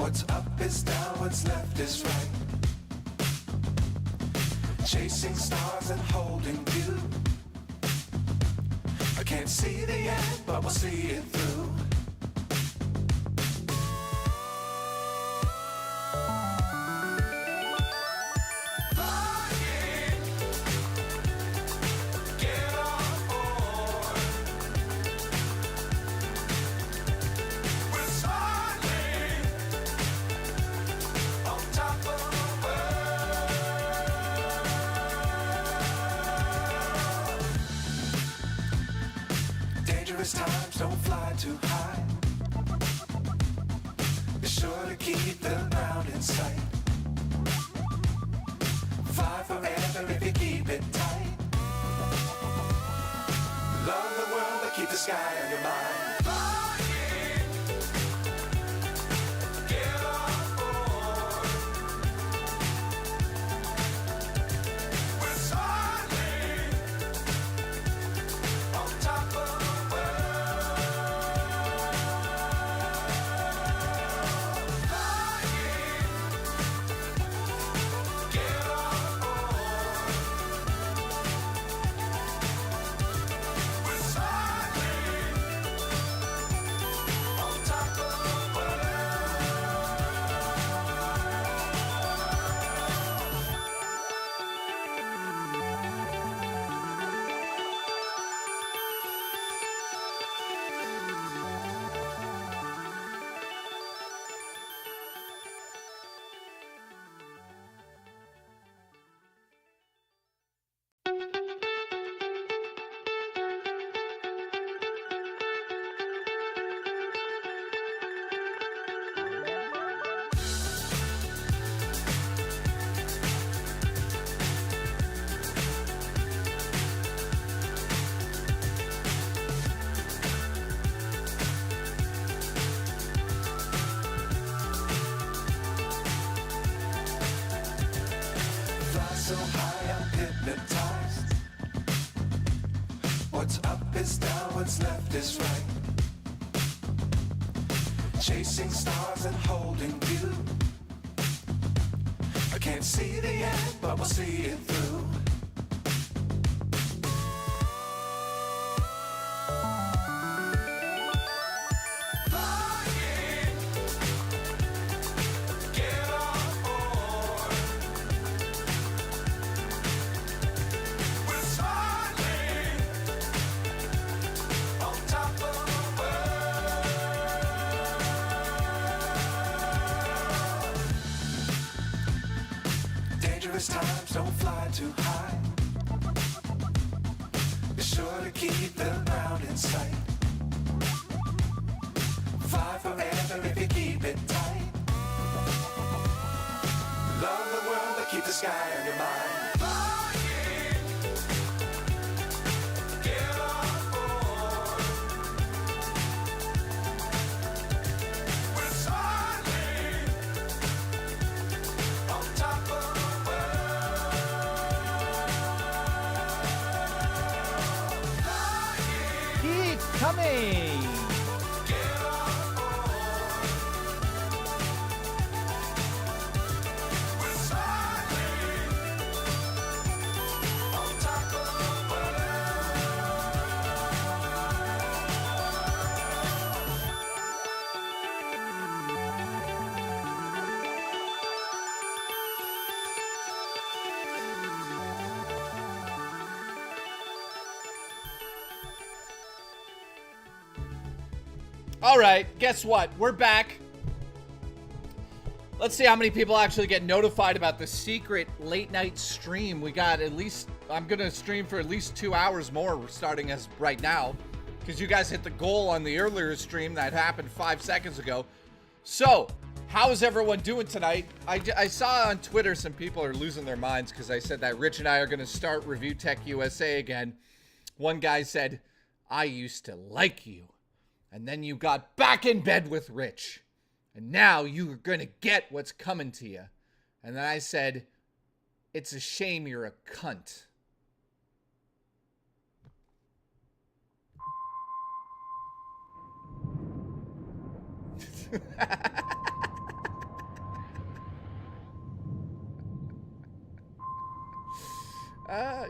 What's up is down, what's left is right. Chasing stars and holding you. I can't see the end, but we'll see it through. Times don't fly too high. Be sure to keep the ground in sight. Fly forever if you keep it tight. Love the world but keep the sky on your mind. So high I'm hypnotized. What's up is down, what's left is right. Chasing stars and holding you. I can't see the end, but we'll see it through. Times don't fly too high. Be sure to keep the ground in sight. Fly forever if you keep it tight. Love the world but keep the sky on your mind. Coming. All right, guess what? We're back. Let's see how many people actually get notified about the secret late night stream. We got at least, I'm going to stream for at least 2 hours more starting as right now, because you guys hit the goal on the earlier stream that happened 5 seconds ago. So, how is everyone doing tonight? I saw on Twitter some people are losing their minds because I said that Rich and I are going to start Review Tech USA again. One guy said, I used to like you. And then you got back in bed with Rich. And now you're going to get what's coming to you. And then I said, it's a shame you're a cunt.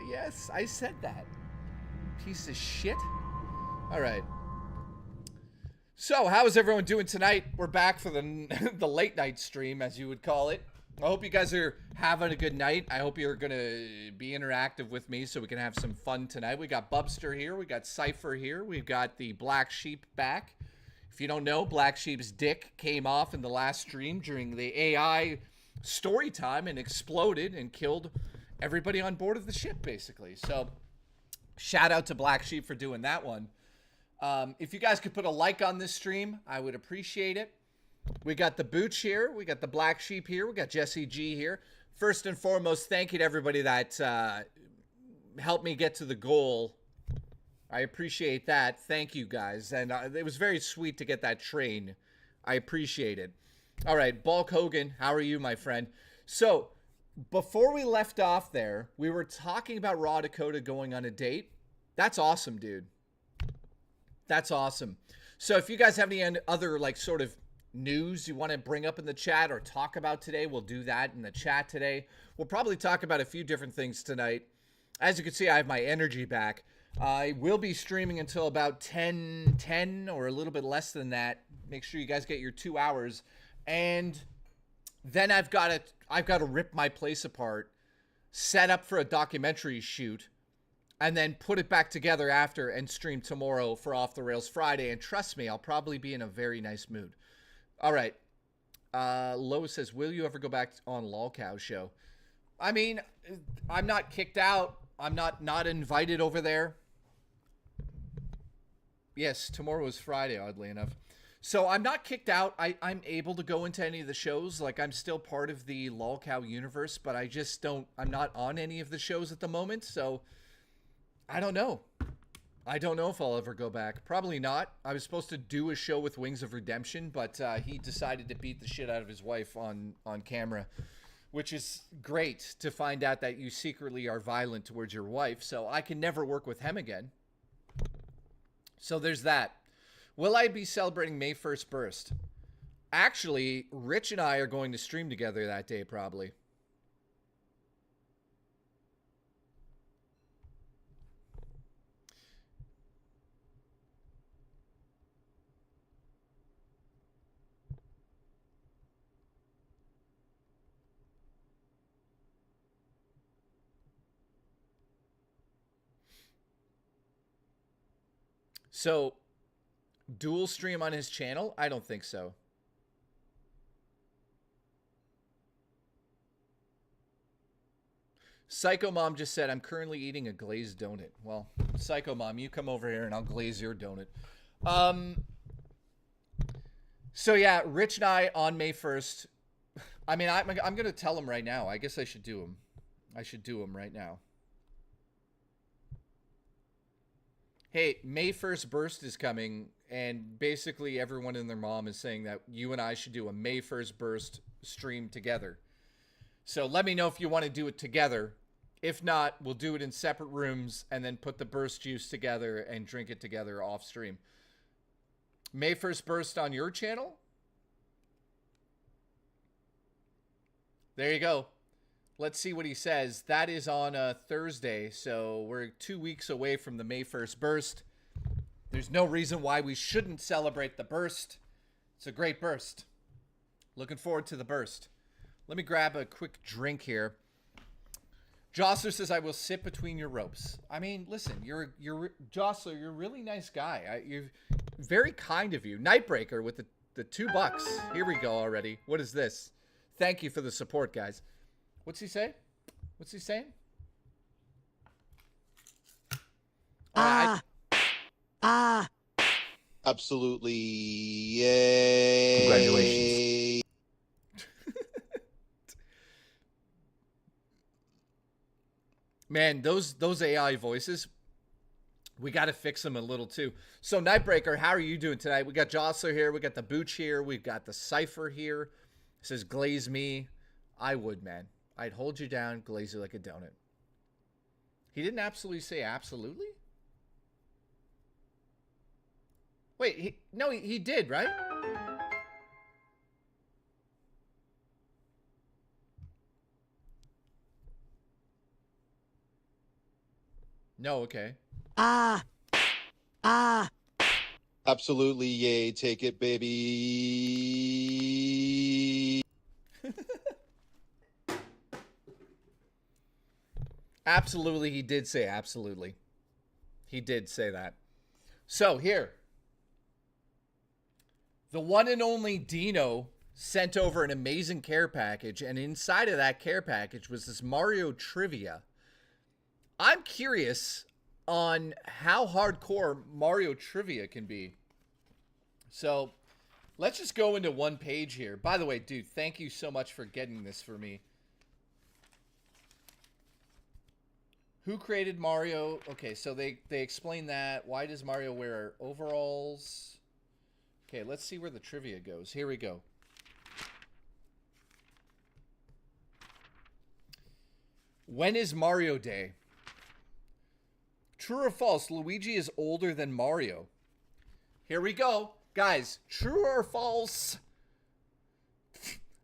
Yes, I said that. Piece of shit. All right. So, how is everyone doing tonight? We're back for the the late night stream, as you would call it. I hope you guys are having a good night. I hope you're going to be interactive with me so we can have some fun tonight. We got Bubster here. We got Cypher here. We've got the Black Sheep back. If you don't know, Black Sheep's dick came off in the last stream during the AI story time and exploded and killed everybody on board of the ship, basically. So, shout out to Black Sheep for doing that one. If you guys could put a like on this stream, I would appreciate it. We got the Booch here. We got the Black Sheep here. We got Jesse G here. First and foremost, thank you to everybody that helped me get to the goal. I appreciate that. Thank you, guys. And it was very sweet to get that train. I appreciate it. All right, Bulk Hogan, how are you, my friend? So, before we left off there, we were talking about Raw Dakota going on a date. That's awesome, dude. That's awesome. So, if you guys have any other, like, sort of news you want to bring up in the chat or talk about today, we'll do that in the chat today. We'll probably talk about a few different things tonight. As you can see, I have my energy back. I will be streaming until about 10 or a little bit less than that. Make sure you guys get your 2 hours. And then I've got to rip my place apart, set up for a documentary shoot, and then put it back together after and stream tomorrow for Off the Rails Friday. And trust me, I'll probably be in a very nice mood. All right. Lois says, will you ever go back on Lolcow show? I mean, I'm not kicked out. I'm not invited over there. Yes, tomorrow is Friday, oddly enough. So I'm not kicked out. I'm able to go into any of the shows. Like, I'm still part of the Lolcow universe, but I'm not on any of the shows at the moment. So I don't know. I don't know if I'll ever go back. Probably not. I was supposed to do a show with Wings of Redemption, but he decided to beat the shit out of his wife on camera, which is great to find out that you secretly are violent towards your wife. So I can never work with him again. So there's that. Will I be celebrating May 1st burst? Actually, Rich and I are going to stream together that day, probably. So, dual stream on his channel? I don't think so. Psycho Mom just said, I'm currently eating a glazed donut. Well, Psycho Mom, you come over here and I'll glaze your donut. So yeah, Rich and I on May 1st. I mean, I'm going to tell him right now. I guess I should do him. I should do him right now. Hey, May 1st burst is coming, and basically everyone and their mom is saying that you and I should do a May 1st burst stream together. So let me know if you want to do it together. If not, we'll do it in separate rooms and then put the burst juice together and drink it together off stream. May 1st burst on your channel? There you go. Let's see what he says. That is on a Thursday, so we're 2 weeks away from the May 1st burst. There's no reason why we shouldn't celebrate the burst. It's a great burst. Looking forward to the burst. Let me grab a quick drink here. Jostler says, I will sit between your ropes. I mean, listen, you're Jostler, you're a really nice guy. You're very kind of you. Nightbreaker with the $2. Here we go already. What is this? Thank you for the support, guys. What's he say? What's he saying? Absolutely. Yay. Congratulations. Man, those AI voices, we got to fix them a little too. So Nightbreaker, how are you doing tonight? We got Jostler here. We got the Booch here. We've got the Cypher here. It says, glaze me. I would, man. I'd hold you down, glaze you like a donut. He didn't absolutely say absolutely? Wait, he did, right? No, okay. Absolutely, yay. Take it, baby. Absolutely, he did say absolutely. He did say that. So here, the one and only Dino sent over an amazing care package, and inside of that care package was this Mario trivia. I'm curious on how hardcore Mario trivia can be. So let's just go into one page here. By the way, dude, thank you so much for getting this for me. Who created Mario? Okay, so they explain that. Why does Mario wear overalls? Okay, let's see where the trivia goes. Here we go. When is Mario Day? True or false? Luigi is older than Mario. Here we go. Guys, true or false?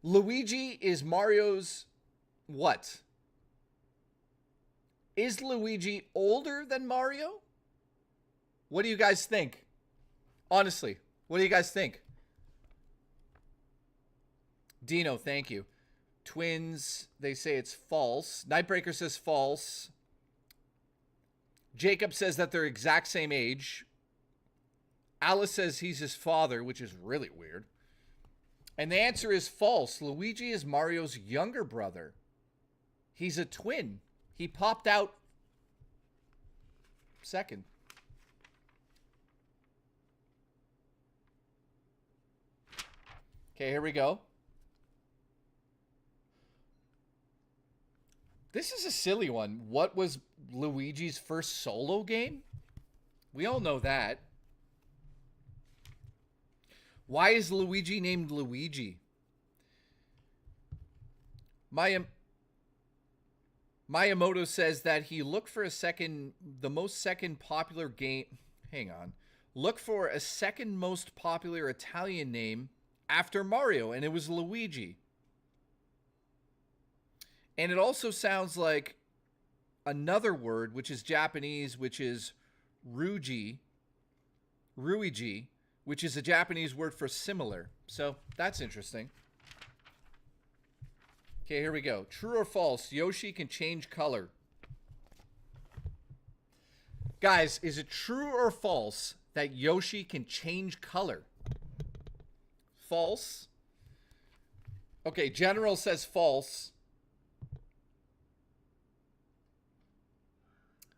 Luigi is Mario's what? Is Luigi older than Mario? What do you guys think? Honestly, what do you guys think? Dino, thank you. Twins, they say it's false. Nightbreaker says false. Jacob says that they're exact same age. Alice says he's his father, which is really weird. And the answer is false. Luigi is Mario's younger brother. He's a twin. He popped out second. Okay, here we go. This is a silly one. What was Luigi's first solo game? We all know that. Why is Luigi named Luigi? Miyamoto says that he looked for the most second popular game. Hang on. Look for a second most popular Italian name after Mario, and it was Luigi. And it also sounds like another word, which is Japanese, which is Ruigi, which is a Japanese word for similar. So that's interesting. Okay, here we go. True or false? Yoshi can change color. Guys, is it true or false that Yoshi can change color? False. Okay, General says false.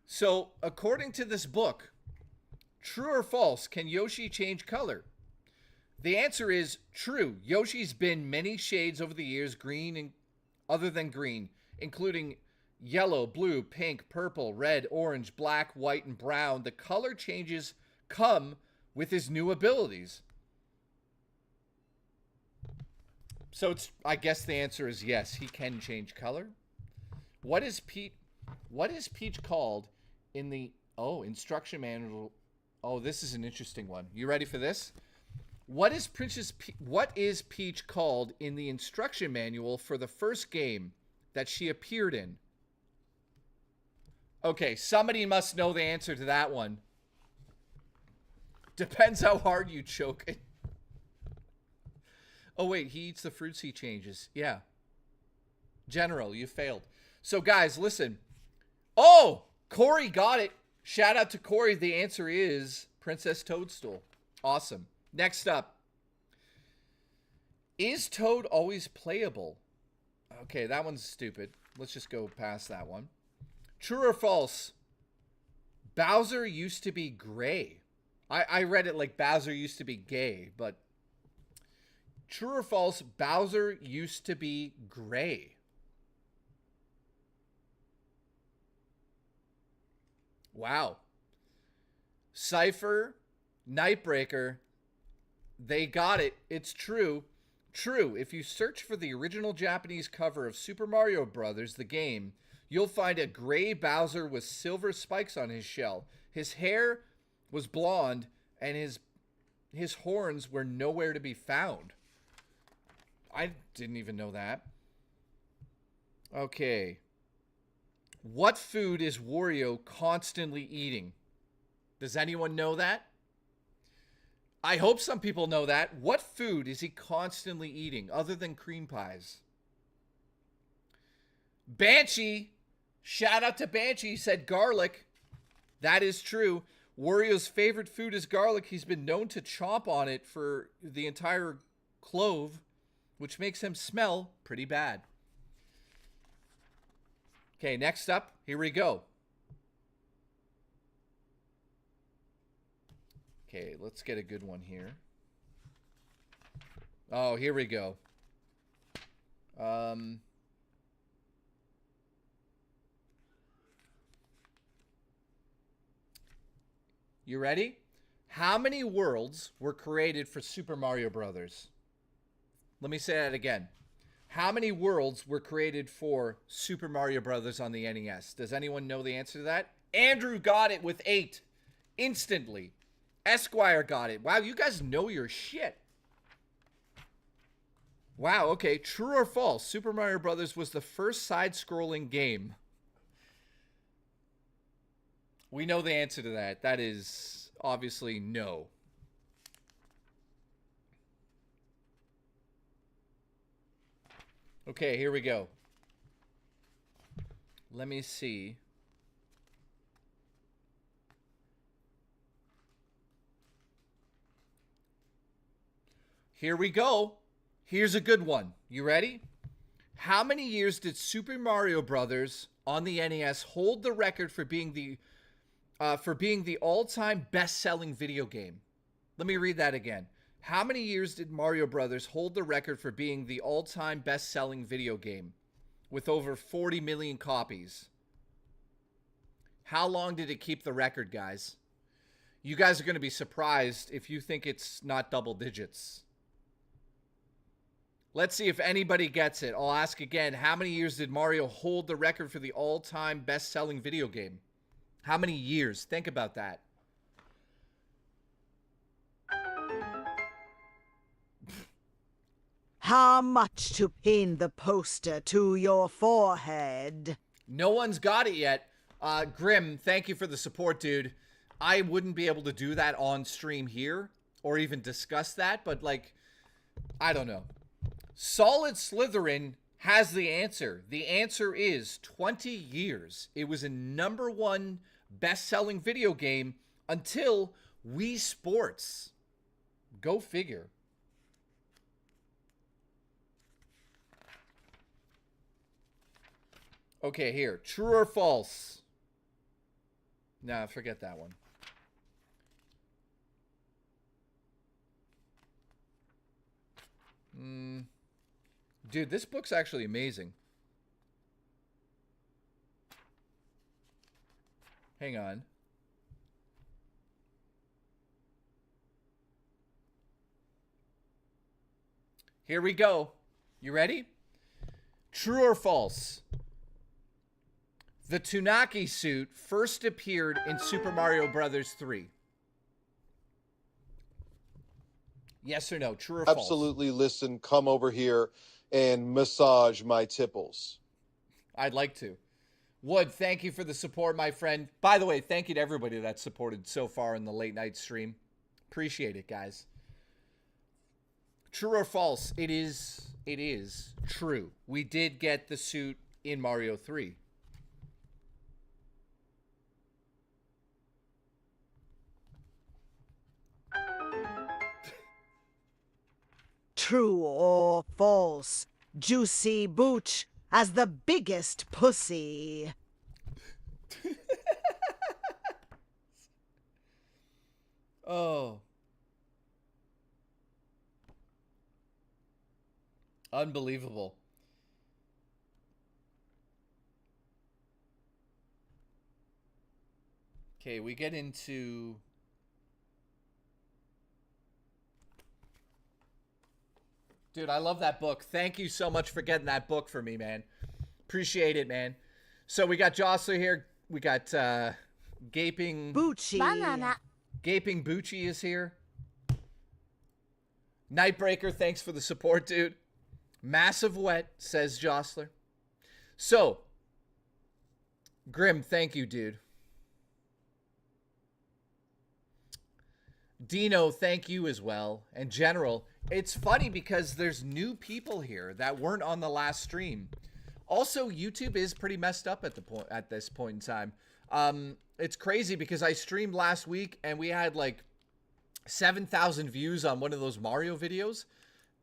So, according to this book, true or false, can Yoshi change color? The answer is true. Yoshi's been many shades over the years, green and other than green, including yellow, blue, pink, purple, red, orange, black, white, and brown. The color changes come with his new abilities. So I guess the answer is yes, he can change color. What is Peach called in the instruction manual? Oh, this is an interesting one. You ready for this? What is Peach called in the instruction manual for the first game that she appeared in? Okay, somebody must know the answer to that one. Depends how hard you choke it. Oh, wait, he eats the fruits he changes. Yeah. General, you failed. So, guys, listen. Oh, Corey got it. Shout out to Corey. The answer is Princess Toadstool. Awesome. Next up. Is Toad always playable? Okay, that one's stupid. Let's just go past that one. True or false? Bowser used to be gray. I read it like Bowser used to be gay, but true or false? Bowser used to be gray. Wow. Cypher, Nightbreaker, they got it. It's true. True. If you search for the original Japanese cover of Super Mario Brothers, the game, you'll find a gray Bowser with silver spikes on his shell. His hair was blonde, and his horns were nowhere to be found. I didn't even know that. Okay. What food is Wario constantly eating? Does anyone know that? I hope some people know that. What food is he constantly eating other than cream pies? Banshee, shout out to Banshee, he said garlic. That is true. Wario's favorite food is garlic. He's been known to chomp on it for the entire clove, which makes him smell pretty bad. Okay, next up, here we go. Okay, let's get a good one here. Oh, here we go. You ready? How many worlds were created for Super Mario Brothers? Let me say that again. How many worlds were created for Super Mario Brothers on the NES? Does anyone know the answer to that? Andrew got it with 8. Instantly. Esquire got it. Wow, you guys know your shit. Wow, okay. True or false? Super Mario Brothers was the first side-scrolling game. We know the answer to that. That is obviously no. Okay, here we go. Let me see. Here we go. Here's a good one. You ready? How many years did Super Mario Brothers on the NES hold the record for being the all-time best-selling video game? Let me read that again. How many years did Mario Brothers hold the record for being the all-time best-selling video game with over 40 million copies? How long did it keep the record, guys? You guys are going to be surprised if you think it's not double digits. Let's see if anybody gets it. I'll ask again. How many years did Mario hold the record for the all-time best-selling video game? How many years? Think about that. How much to pin the poster to your forehead? No one's got it yet. Grim, thank you for the support, dude. I wouldn't be able to do that on stream here or even discuss that, but like, I don't know. Solid Slytherin has the answer. The answer is 20 years. It was a #1 best-selling video game until Wii Sports. Go figure. Okay, here. True or false? Nah, forget that one. Dude, this book's actually amazing. Hang on. Here we go. You ready? True or false? The Tunaki suit first appeared in Super Mario Bros. 3. Yes or no? True or false? Absolutely. Listen, come over here and massage my tipples. I'd like to. Wood, thank you for the support, my friend. By the way, thank you to everybody that's supported so far in the late night stream. Appreciate it, guys. True or false? It is true. We did get the suit in Mario 3. True or false? Juicy Booch as the biggest pussy. Oh. Unbelievable. Okay, we get into... Dude, I love that book. Thank you so much for getting that book for me, man. Appreciate it, man. So we got Jostler here. We got Gaping... Boochie. Banana. Gaping Bucci is here. Nightbreaker, thanks for the support, dude. Massive Wet, says Jostler. So, Grim, thank you, dude. Dino, thank you as well. And General, it's funny because there's new people here that weren't on the last stream. Also, YouTube is pretty messed up at this point in time. It's crazy because I streamed last week and we had like 7,000 views on one of those Mario videos.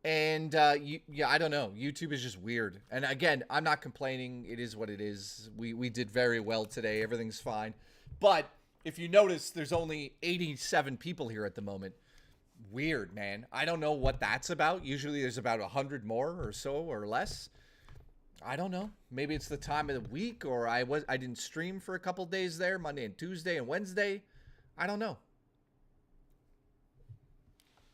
And yeah, I don't know. YouTube is just weird. And again, I'm not complaining. It is what it is. We did very well today. Everything's fine. But if you notice, there's only 87 people here at the moment. Weird, man. I don't know what that's about. Usually there's about 100 more or so or less. I don't know. Maybe it's the time of the week, or I didn't stream for a couple days there, Monday and Tuesday and Wednesday. I don't know.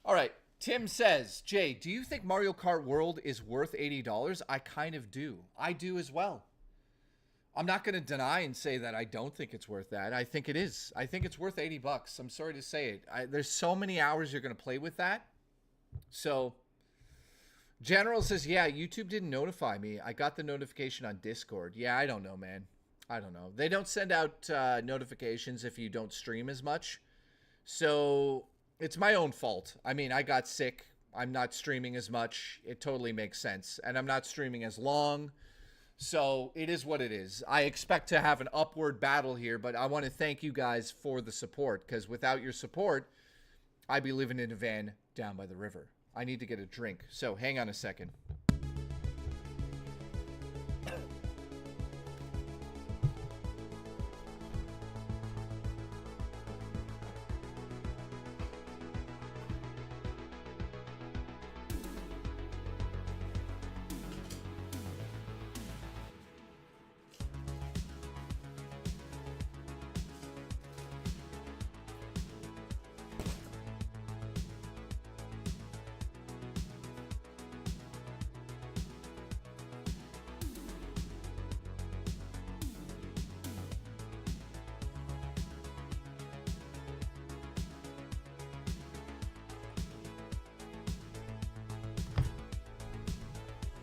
All right. Tim says, Jay, do you think Mario Kart World is worth $80? I kind of do. I do as well. I'm not going to deny and say that I don't think it's worth that. I think it is. I think it's worth $80. I'm sorry to say it. There's so many hours you're going to play with that. So, General says, yeah, YouTube didn't notify me. I got the notification on Discord. Yeah, I don't know, man. I don't know. They don't send out notifications if you don't stream as much. So, it's my own fault. I mean, I got sick. I'm not streaming as much. It totally makes sense. And I'm not streaming as long. So it is what it is. I expect to have an upward battle here, but I want to thank you guys for the support, because without your support, I'd be living in a van down by the river. I need to get a drink. So hang on a second.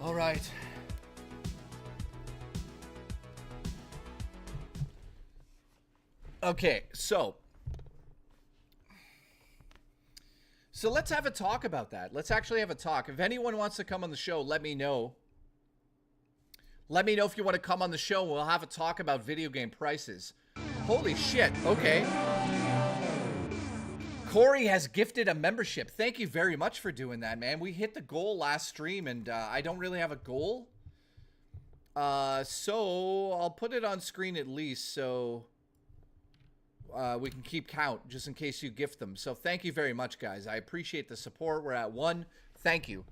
All right. Okay, so let's have a talk about that. Let's actually have a talk. If anyone wants to come on the show, let me know. Let me know if you want to come on the show. We'll have a talk about video game prices. Holy shit. Okay. Corey has gifted a membership. Thank you very much for doing that, man. We hit the goal last stream, and I don't really have a goal. So I'll put it on screen at least so we can keep count just in case you gift them. So thank you very much, guys. I appreciate the support. We're at 1. Thank you.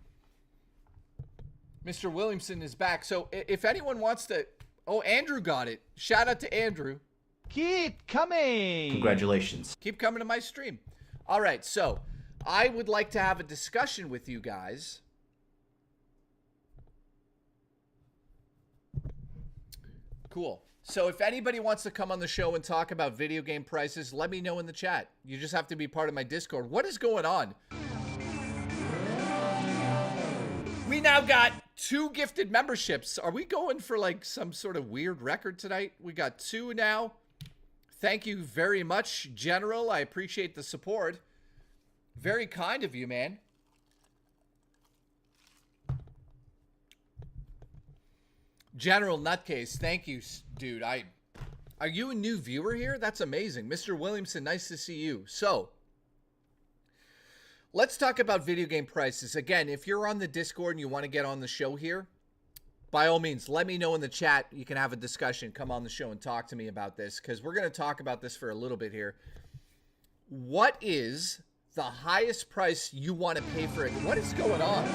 Mr. Williamson is back. So if anyone wants to... Oh, Andrew got it. Shout out to Andrew. Keep coming. Congratulations. Keep coming to my stream. All right, so I would like to have a discussion with you guys. Cool. So if anybody wants to come on the show and talk about video game prices, let me know in the chat. You just have to be part of my Discord. What is going on? We now got 2 gifted memberships. Are we going for like some sort of weird record tonight? We got 2 now. Thank you very much, General. I appreciate the support. Very kind of you, man. General Nutcase, thank you, dude. Are you a new viewer here? That's amazing. Mr. Williamson, nice to see you. So, let's talk about video game prices. Again, if you're on the Discord and you want to get on the show here, by all means, let me know in the chat. You can have a discussion. Come on the show and talk to me about this, because we're going to talk about this for a little bit here. What is the highest price you want to pay for it? What is going on?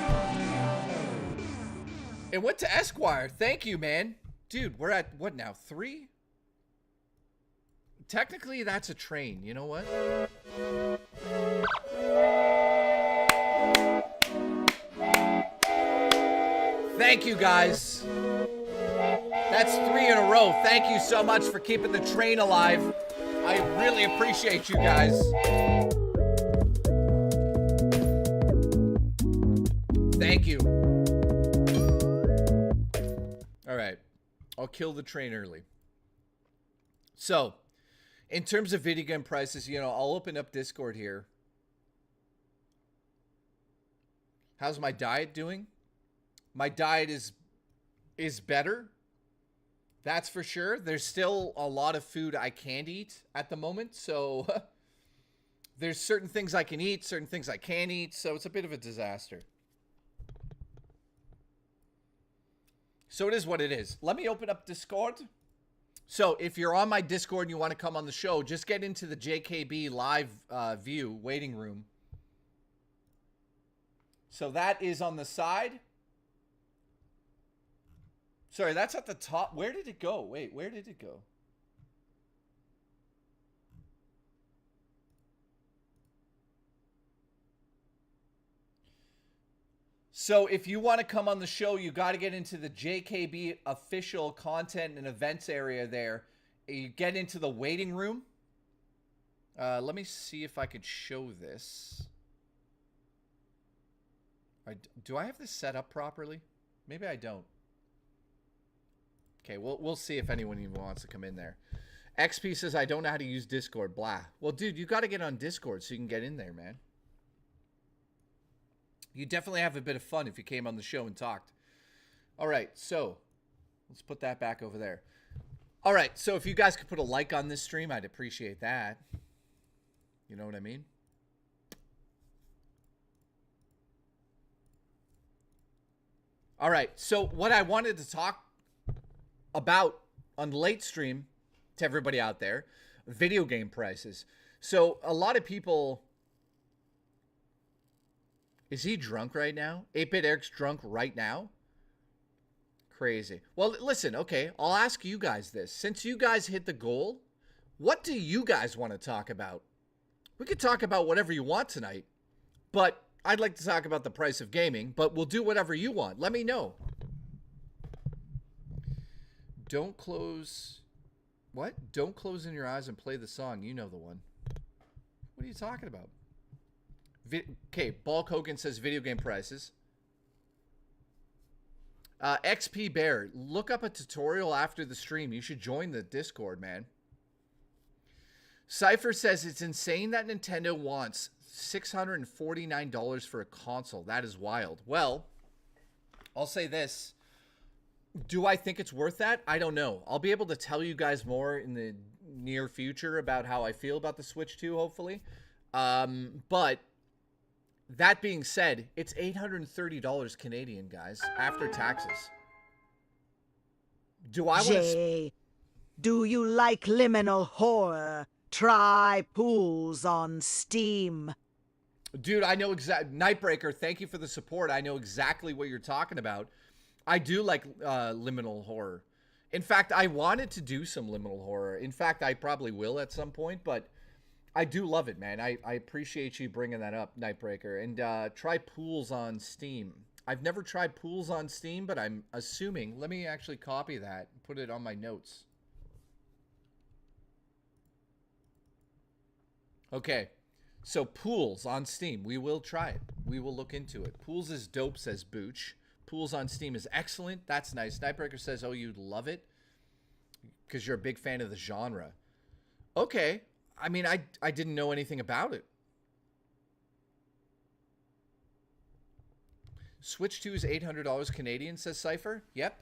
It went to Esquire. Thank you, man. Dude, we're at, what now, 3? Technically, that's a train. You know what? Thank you, guys. That's 3 in a row. Thank you so much for keeping the train alive. I really appreciate you guys. Thank you. All right. I'll kill the train early. So, in terms of video game prices, you know, I'll open up Discord here. How's my diet doing? My diet is better. That's for sure. There's still a lot of food I can't eat at the moment. So there's certain things I can eat, certain things I can't eat. So it's a bit of a disaster. So it is what it is. Let me open up Discord. So if you're on my Discord and you want to come on the show, just get into the JKB live view waiting room. So that is on the side. Sorry, that's at the top. Where did it go? Wait, where did it go? So if you want to come on the show, you got to get into the JKB official content and events area there. You get into the waiting room. Let me see if I could show this. Do I have this set up properly? Maybe I don't. Okay, we'll see if anyone even wants to come in there. XP says, I don't know how to use Discord. Blah. Well, dude, you got to get on Discord so you can get in there, man. You definitely have a bit of fun if you came on the show and talked. All right, so let's put that back over there. All right, so if you guys could put a like on this stream, I'd appreciate that. You know what I mean? All right, so what I wanted to talk about on the late stream to everybody out there, video game prices. So a lot of people... Is he drunk right now? 8-Bit Eric's drunk right now? Crazy. Well, listen, okay, I'll ask you guys this. Since you guys hit the goal, what do you guys want to talk about? We could talk about whatever you want tonight, but I'd like to talk about the price of gaming, but we'll do whatever you want. Let me know. Don't close... What? Don't close in your eyes and play the song. You know the one. What are you talking about? Okay, Bulk Hogan says video game prices. XP Bear, look up a tutorial after the stream. You should join the Discord, man. Cypher says it's insane that Nintendo wants $649 for a console. That is wild. Well, I'll say this. Do I think it's worth that? I don't know. I'll be able to tell you guys more in the near future about how I feel about the Switch 2, hopefully. But that being said, it's $830 Canadian, guys, after taxes. Do I want to... Do you like liminal horror? Try Pools on Steam. Dude, I know exactly. Nightbreaker, thank you for the support. I know exactly what you're talking about. I do like liminal horror. In fact, I wanted to do some liminal horror. In fact, I probably will at some point, but I do love it, man. I appreciate you bringing that up, Nightbreaker. And try Pools on Steam. I've never tried Pools on Steam, but I'm assuming. Let me actually copy that and put it on my notes. Okay, so Pools on Steam. We will try it. We will look into it. Pools is dope, says Booch. Pools on Steam is excellent. That's nice. Nightbreaker says, oh, you'd love it because you're a big fan of the genre. Okay. I mean, I didn't know anything about it. Switch 2 is $800 Canadian, says Cypher. Yep.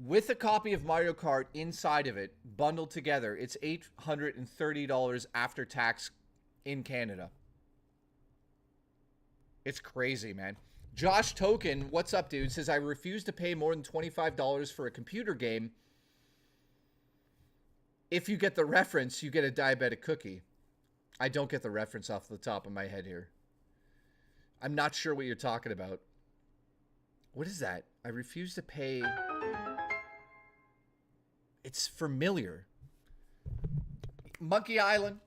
With a copy of Mario Kart inside of it, bundled together, it's $830 after tax in Canada. It's crazy, man. Josh Token, what's up, dude? Says, I refuse to pay more than $25 for a computer game. If you get the reference, you get a diabetic cookie. I don't get the reference off the top of my head here. I'm not sure what you're talking about. What is that? I refuse to pay... It's familiar. Monkey Island.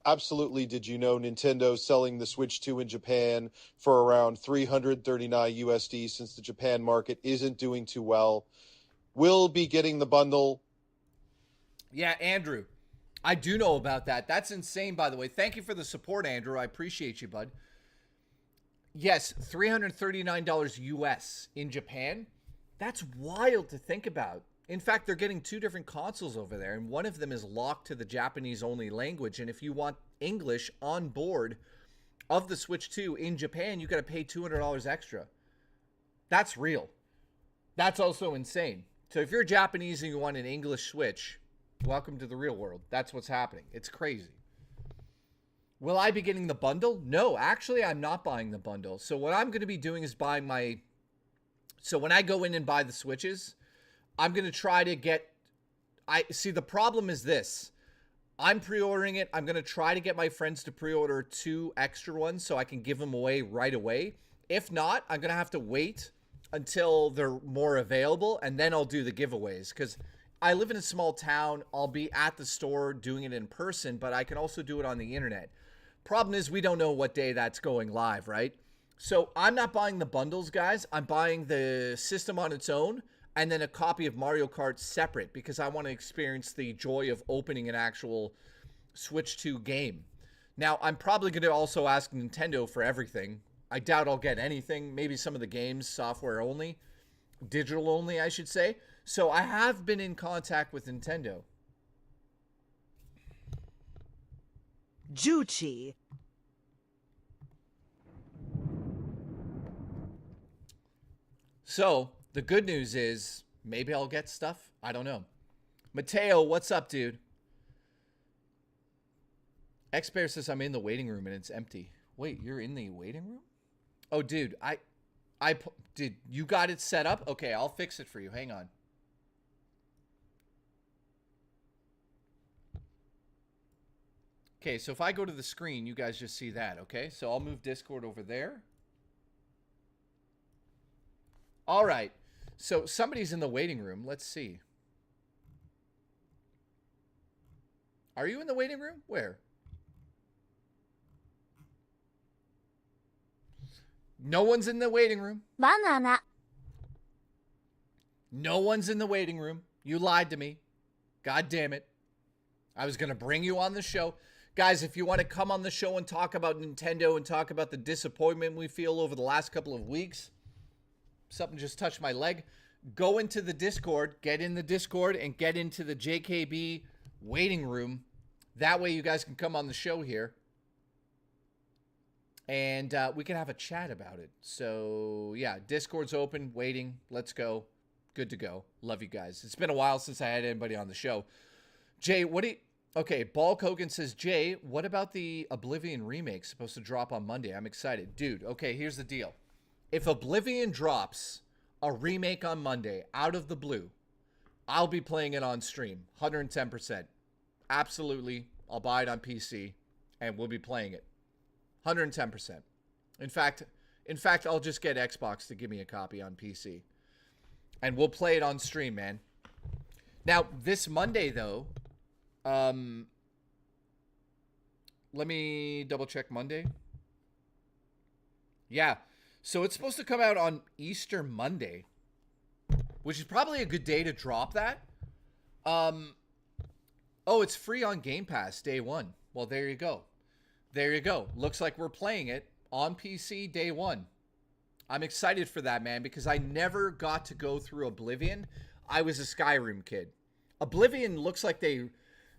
Absolutely. Did you know Nintendo selling the Switch 2 in Japan for around $339 USD since the Japan market isn't doing too well? We'll be getting the bundle. Yeah, Andrew. I do know about that. That's insane, by the way. Thank you for the support, Andrew. I appreciate you, bud. Yes, $339 US in Japan. That's wild to think about. In fact, they're getting 2 different consoles over there, and one of them is locked to the Japanese-only language, and if you want English on board of the Switch 2 in Japan, you got to pay $200 extra. That's real. That's also insane. So if you're Japanese and you want an English Switch, welcome to the real world. That's what's happening. It's crazy. Will I be getting the bundle? No, actually, I'm not buying the bundle. So what I'm going to be doing is buying my... So when I go in and buy the Switches, I'm going to try to get... See, the problem is this. I'm pre-ordering it. I'm going to try to get my friends to pre-order 2 extra ones so I can give them away right away. If not, I'm going to have to wait until they're more available, and then I'll do the giveaways. Because I live in a small town. I'll be at the store doing it in person, but I can also do it on the internet. Problem is, we don't know what day that's going live, right? So I'm not buying the bundles, guys. I'm buying the system on its own, and then a copy of Mario Kart separate, because I want to experience the joy of opening an actual Switch 2 game. Now, I'm probably going to also ask Nintendo for everything. I doubt I'll get anything. Maybe some of the games, software only. Digital only, I should say. So I have been in contact with Nintendo. Juchi. So, the good news is, maybe I'll get stuff. I don't know. Mateo, what's up, dude? X-Bear says I'm in the waiting room and it's empty. Wait, you're in the waiting room? Oh, dude, did you got it set up? Okay, I'll fix it for you. Hang on. Okay, so if I go to the screen, you guys just see that, okay? So I'll move Discord over there. All right. So somebody's in the waiting room. Let's see. Are you in the waiting room? Where? No one's in the waiting room. Banana. No one's in the waiting room. You lied to me. God damn it. I was going to bring you on the show. Guys, if you want to come on the show and talk about Nintendo and talk about the disappointment we feel over the last couple of weeks, something just touched my leg, go into the Discord, get in the Discord, and get into the JKB waiting room. That way you guys can come on the show here. And we can have a chat about it. So, yeah, Discord's open, waiting. Let's go. Good to go. Love you guys. It's been a while since I had anybody on the show. Jay, what do you... Okay, Bulk Hogan says, Jay, what about the Oblivion remake supposed to drop on Monday? I'm excited. Dude, okay, here's the deal. If Oblivion drops a remake on Monday out of the blue, I'll be playing it on stream. 110%. Absolutely. I'll buy it on PC, and we'll be playing it. 110%. In fact, I'll just get Xbox to give me a copy on PC. And we'll play it on stream, man. Now, this Monday, though... let me double check Monday. Yeah. So it's supposed to come out on Easter Monday, which is probably a good day to drop that. Oh, it's free on Game Pass day 1. Well, there you go. There you go. Looks like we're playing it on PC day 1. I'm excited for that, man, because I never got to go through Oblivion. I was a Skyrim kid. Oblivion looks like they...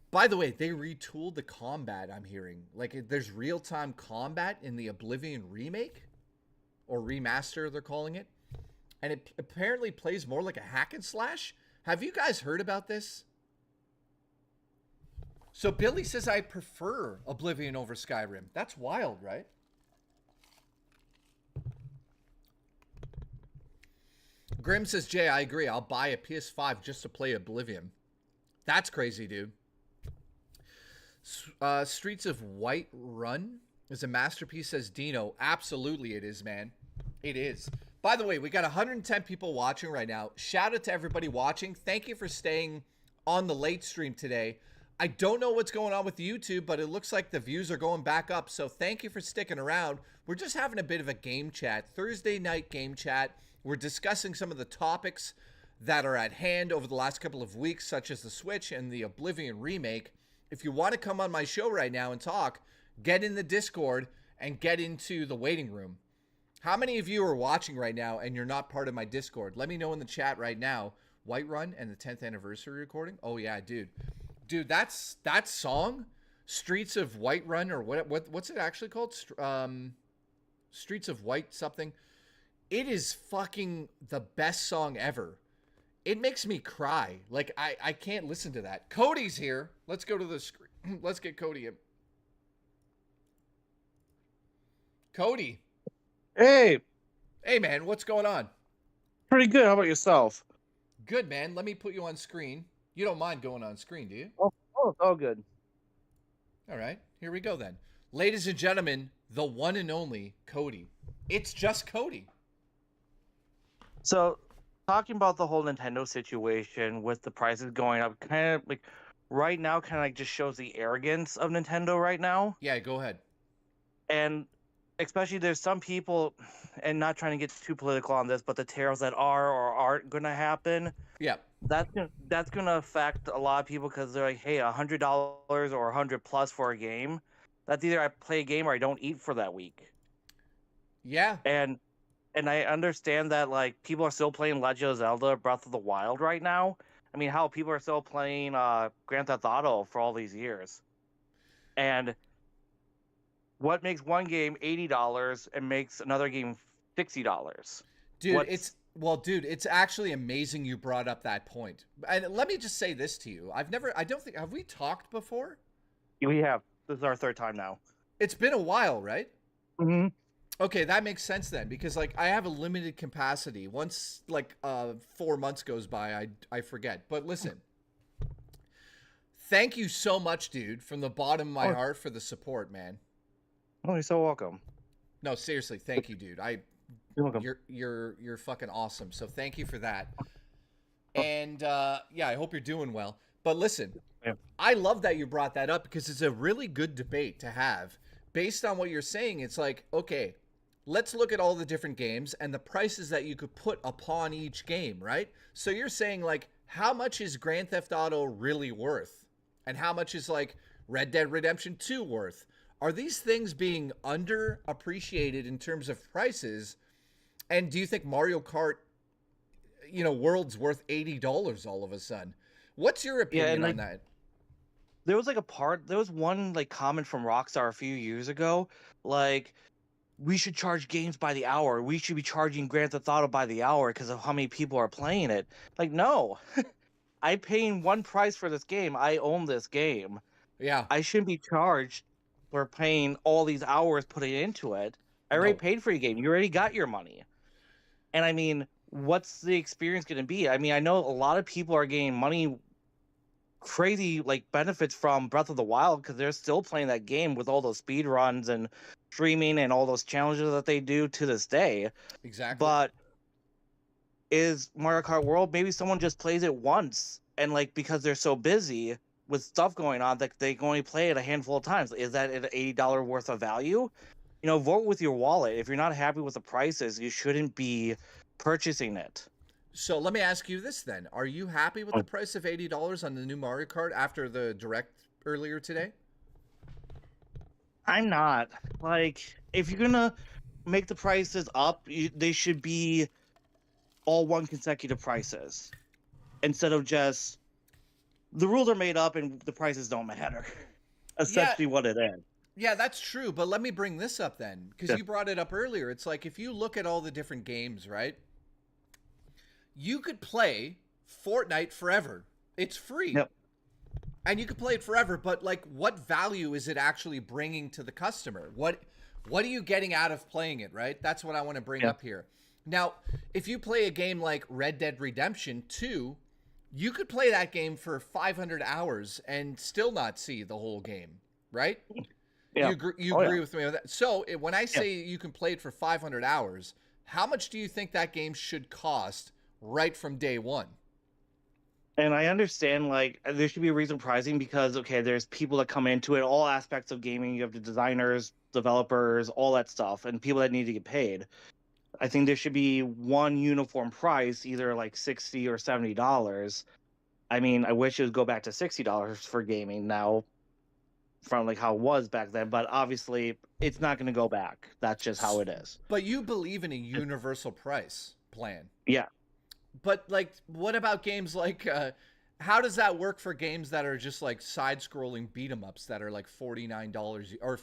By the way, they retooled the combat, I'm hearing. Like, there's real-time combat in the Oblivion remake? Or remaster, they're calling it. And it apparently plays more like a hack and slash. Have you guys heard about this? So Billy says I prefer Oblivion over Skyrim. That's wild, right? Grim says, Jay, I agree. I'll buy a PS5 just to play Oblivion. That's crazy, dude. Streets of White Run is a masterpiece, says Dino. Absolutely it is, man. It is. By the way, we got 110 people watching right now. Shout out to everybody watching. Thank you for staying on the late stream today. I don't know what's going on with YouTube, but it looks like the views are going back up. So thank you for sticking around. We're just having a bit of a game chat. Thursday night game chat. We're discussing some of the topics that are at hand over the last couple of weeks, such as the Switch and the Oblivion remake. If you want to come on my show right now and talk, get in the Discord and get into the waiting room. How many of you are watching right now and you're not part of my Discord? Let me know in the chat right now. Whiterun and the 10th anniversary recording. Oh yeah, dude. That song, Streets of Whiterun, or what's it actually called? Streets of White something. It is fucking the best song ever. It makes me cry. Like I can't listen to that. Cody's here. Let's go to the screen. Let's get Cody in. Cody. Hey, Man, what's going on? pretty good. How about yourself? Good, man. Let me put you on screen. You don't mind going on screen, do you? Oh, it's all good. All right, here we go then. Ladies and gentlemen, the one and only Cody. It's just Cody. So, talking about the whole Nintendo situation with the prices going up, kind of like right now, kind of like just shows the arrogance of Nintendo right now. Yeah, go ahead. And especially there's some people, and not trying to get too political on this, but the tariffs that are or aren't going to happen, Yeah. that's gonna affect a lot of people because they're like, hey, $100 or $100+ for a game. That's either I play a game or I don't eat for that week. Yeah. And I understand that like people are still playing Legend of Zelda Breath of the Wild right now. I mean, how people are still playing Grand Theft Auto for all these years. And what makes one game $80 and makes another game $60? Dude, it's actually amazing you brought up that point. And let me just say this to you. Have we talked before? We have. This is our third time now. It's been a while, right? Mm-hmm. Okay, that makes sense then, because like I have a limited capacity. Once like 4 months goes by, I forget. But listen, thank you so much, dude, from the bottom of my heart for the support, man. Oh, you're so welcome. No, seriously, thank you, dude. You're welcome. You're fucking awesome. So thank you for that. And yeah, I hope you're doing well. But listen, Yeah. I love that you brought that up because it's a really good debate to have. Based on what you're saying, it's like, okay, let's look at all the different games and the prices that you could put upon each game, right? So you're saying like, how much is Grand Theft Auto really worth? And how much is like Red Dead Redemption 2 worth? Are these things being underappreciated in terms of prices? And do you think Mario Kart, World's worth $80 all of a sudden? What's your opinion on that? There was one like comment from Rockstar a few years ago, like, we should charge games by the hour. We should be charging Grand Theft Auto by the hour because of how many people are playing it. Like, no. I'm paying one price for this game. I own this game. Yeah. I shouldn't be charged for paying all these hours putting into it. I already paid for your game. You already got your money. And I mean, what's the experience going to be? I mean, I know a lot of people are getting money, crazy like benefits from Breath of the Wild because they're still playing that game with all those speed runs and streaming and all those challenges that they do to this day. Exactly. But is Mario Kart World, maybe someone just plays it once and like because they're so busy with stuff going on that they can only play it a handful of times. Is that an $80 worth of value? Vote with your wallet. If you're not happy with the prices, you shouldn't be purchasing it. So let me ask you this then. Are you happy with the price of $80 on the new Mario Kart after the direct earlier today? I'm not. Like, if you're going to make the prices up, they should be all one consecutive prices. Instead of just, the rules are made up and the prices don't matter. Essentially what it is. Yeah, that's true. But let me bring this up then, because you brought it up earlier. It's like, if you look at all the different games, right? You could play Fortnite forever. It's free. Yep. And you could play it forever, but like, what value is it actually bringing to the customer? What are you getting out of playing it, right? That's what I want to bring up here. Now, if you play a game like Red Dead Redemption 2, you could play that game for 500 hours and still not see the whole game, right? Yeah. You agree with me on that? So when I say you can play it for 500 hours, how much do you think that game should cost right from day one? And I understand, like, there should be a reason pricing because, okay, there's people that come into it, all aspects of gaming. You have the designers, developers, all that stuff, and people that need to get paid. I think there should be one uniform price, either like $60 or $70. I mean, I wish it would go back to $60 for gaming now. from like how it was back then, but obviously it's not going to go back. That's just how it is. But you believe in a universal price plan. Yeah. But like, what about games like? How does that work for games that are just like side-scrolling beat 'em ups that are like $49 or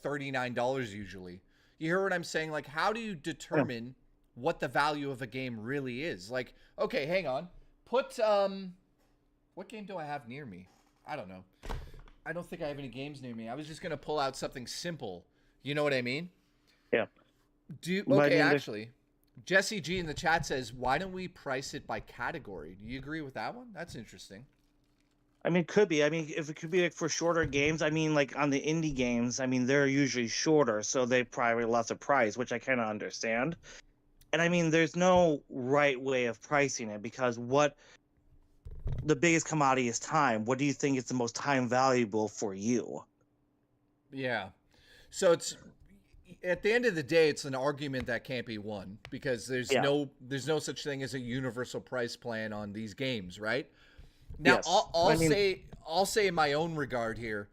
$39 usually? You hear what I'm saying? Like, how do you determine what the value of a game really is? Like, okay, hang on. Put what game do I have near me? I don't know. I don't think I have any games near me. I was just gonna pull out something simple. You know what I mean? Yeah. Okay, actually, Jesse G in the chat says, "Why don't we price it by category?" Do you agree with that one? That's interesting. I mean, it could be. I mean, if it could be like for shorter games, I mean, like on the indie games, I mean, they're usually shorter, so they probably less a price, which I kind of understand. And I mean, there's no right way of pricing it because what the biggest commodity is time. What do you think is the most time valuable for you? Yeah. So it's at the end of the day, it's an argument that can't be won because there's no such thing as a universal price plan on these games, right? Now, Yes. I'll say in my own regard here,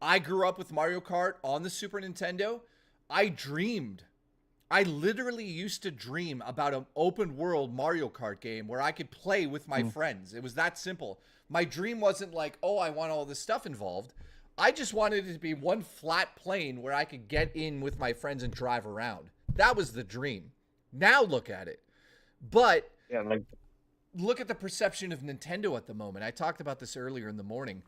I grew up with Mario Kart on the Super Nintendo. I literally used to dream about an open world Mario Kart game where I could play with my friends. It was that simple. My dream wasn't like, oh, I want all this stuff involved. I just wanted it to be one flat plane where I could get in with my friends and drive around. That was the dream. Now look at it. But look at the perception of Nintendo at the moment. I talked about this earlier in the morning.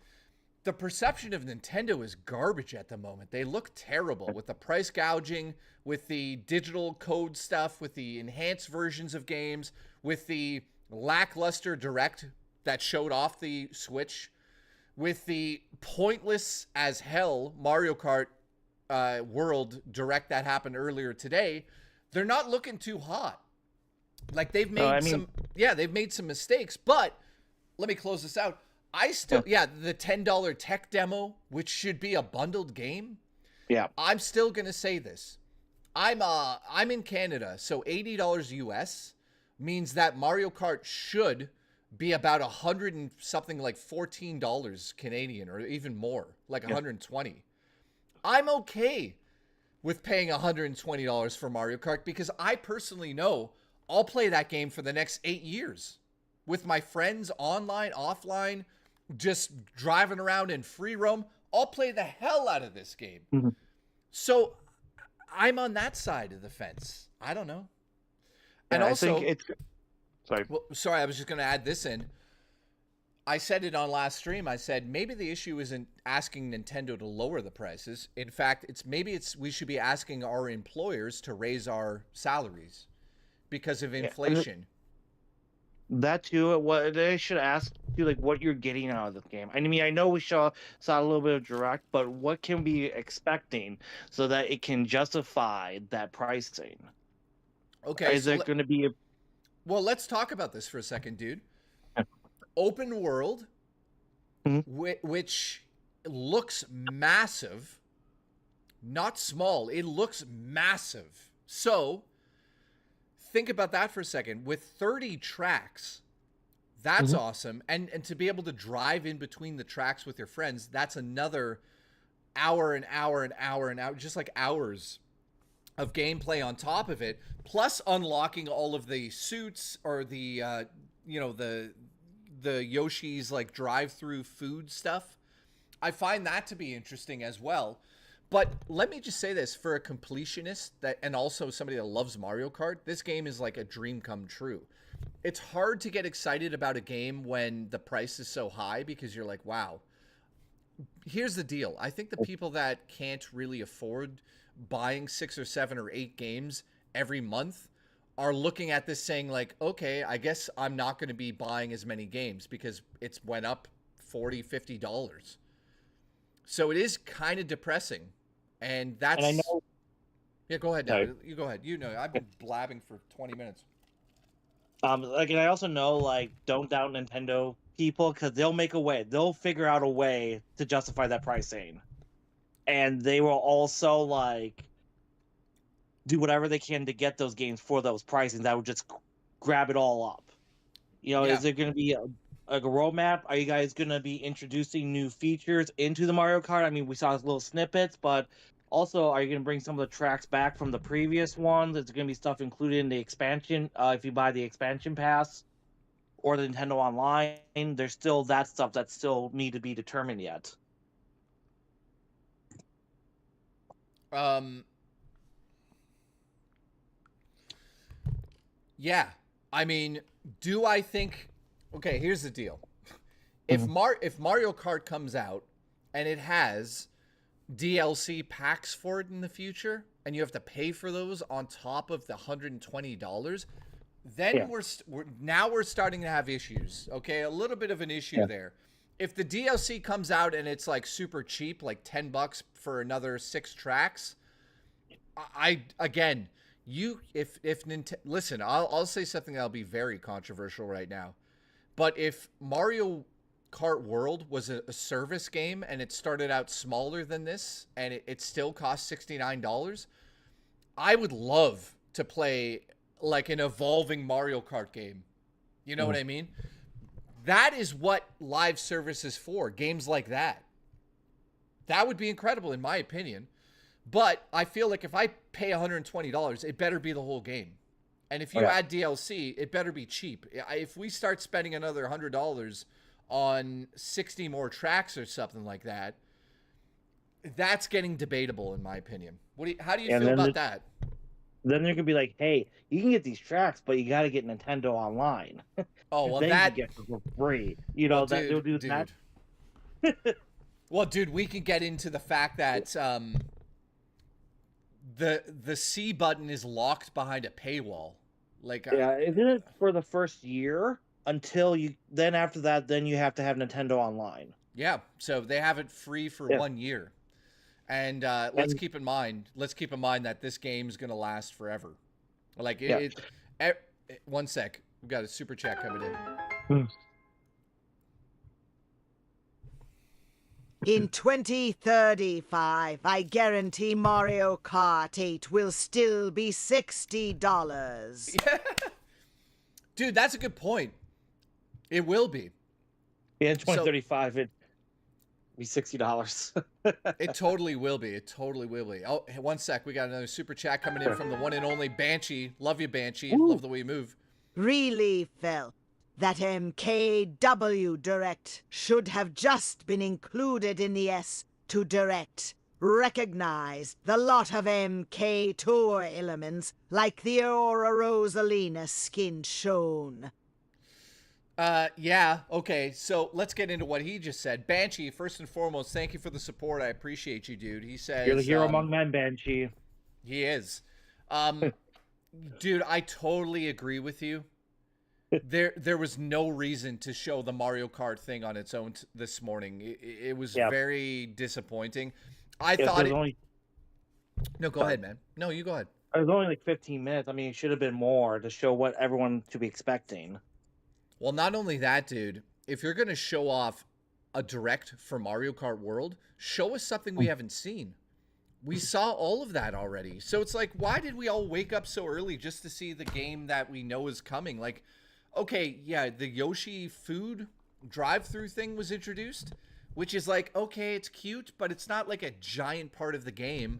The perception of Nintendo is garbage at the moment. They look terrible with the price gouging, with the digital code stuff, with the enhanced versions of games, with the lackluster direct that showed off the Switch, with the pointless as hell Mario Kart World direct that happened earlier today. They're not looking too hot. Like they've made they've made some mistakes, but let me close this out. The $10 tech demo, which should be a bundled game. Yeah. I'm still going to say this. I'm in Canada, so $80 US means that Mario Kart should be about 100 and something like $14 Canadian or even more, like 120. I'm okay with paying $120 for Mario Kart because I personally know I'll play that game for the next 8 years with my friends online, offline, just driving around in free roam. I'll play the hell out of this game. Mm-hmm. So I'm on that side of the fence. I don't know. And I also, think it's sorry. Well, sorry, I was just going to add this in. I said it on last stream. I said maybe the issue isn't asking Nintendo to lower the prices. In fact, we should be asking our employers to raise our salaries because of inflation. That too. What they should ask you, like, what you're getting out of the game. I mean, I know we saw a little bit of direct, but what can we be expecting so that it can justify that pricing? Okay, is it going to be? Well, let's talk about this for a second, dude. Open world, which looks massive, not small. It looks massive. So think about that for a second. With 30 tracks, that's awesome. And to be able to drive in between the tracks with your friends, that's another hour, just like hours of gameplay on top of it, plus unlocking all of the suits or the Yoshi's like drive-through food stuff. I find that to be interesting as well. But let me just say this, for a completionist and also somebody that loves Mario Kart, this game is like a dream come true. It's hard to get excited about a game when the price is so high because you're like, wow. Here's the deal. I think the people that can't really afford buying 6 or 7 or 8 games every month are looking at this saying like, okay, I guess I'm not going to be buying as many games because it's went up $40, $50. So it is kind of depressing. And that's... And I know... Yeah, go ahead. Now. You go ahead. You know, I've been blabbing for 20 minutes. And I also know, like, don't doubt Nintendo people because they'll make a way. They'll figure out a way to justify that pricing. And they will also, like, do whatever they can to get those games for those pricing that would just grab it all up. You know, is there going to be a roadmap? Are you guys gonna be introducing new features into the Mario Kart? I mean, we saw little snippets, but also, are you gonna bring some of the tracks back from the previous ones? Is there gonna be stuff included in the expansion? If you buy the expansion pass or the Nintendo Online, there's still that stuff that still need to be determined yet. Yeah. I mean, do I think... Okay, here's the deal. If Mario Kart comes out and it has DLC packs for it in the future, and you have to pay for those on top of the $120, then we're starting to have issues. Okay, a little bit of an issue there. If the DLC comes out and it's like super cheap, like $10 for another 6 tracks, listen, I'll say something that'll be very controversial right now. But if Mario Kart World was a service game and it started out smaller than this and it still cost $69, I would love to play like an evolving Mario Kart game. You know what I mean? That is what live service is for, games like that. That would be incredible in my opinion. But I feel like if I pay $120, it better be the whole game. And if you add DLC, it better be cheap. If we start spending another $100 on 60 more tracks or something like that, that's getting debatable in my opinion. How do you feel about that? Then they're gonna be like, "Hey, you can get these tracks, but you got to get Nintendo Online." Oh well, then that you get it for free. You know, that they'll do that. Well, dude, we can get into the fact that the C button is locked behind a paywall. Like, isn't it for the first year until you? Then after that, then you have to have Nintendo Online. Yeah, so they have it free for 1 year, and let's keep in mind that this game is gonna last forever. Like, one sec, we've got a super chat coming in. In 2035, I guarantee Mario Kart 8 will still be $60. Yeah. Dude, that's a good point. It will be. Yeah, in 2035, it'd be $60. It totally will be. It totally will be. Oh, one sec. We got another super chat coming in from the one and only Banshee. Love you, Banshee. Love the way you move. Really felt that MKW Direct should have just been included in the S2 Direct. Recognized the lot of MK Tour elements like the Aurora Rosalina skin shown. Yeah, okay, so let's get into what he just said. Banshee, first and foremost, thank you for the support. I appreciate you, dude. He says... You're the hero among men, Banshee. He is. Dude, I totally agree with you. There was no reason to show the Mario Kart thing on its own this morning. It was very disappointing. I thought only... No, go ahead, man. No, you go ahead. It was only like 15 minutes. I mean, it should have been more to show what everyone should be expecting. Well, not only that, dude. If you're going to show off a direct for Mario Kart World, show us something we haven't seen. We saw all of that already. So it's like, why did we all wake up so early just to see the game that we know is coming? Like, okay, yeah, the Yoshi food drive-through thing was introduced, which is like, okay, it's cute, but it's not like a giant part of the game.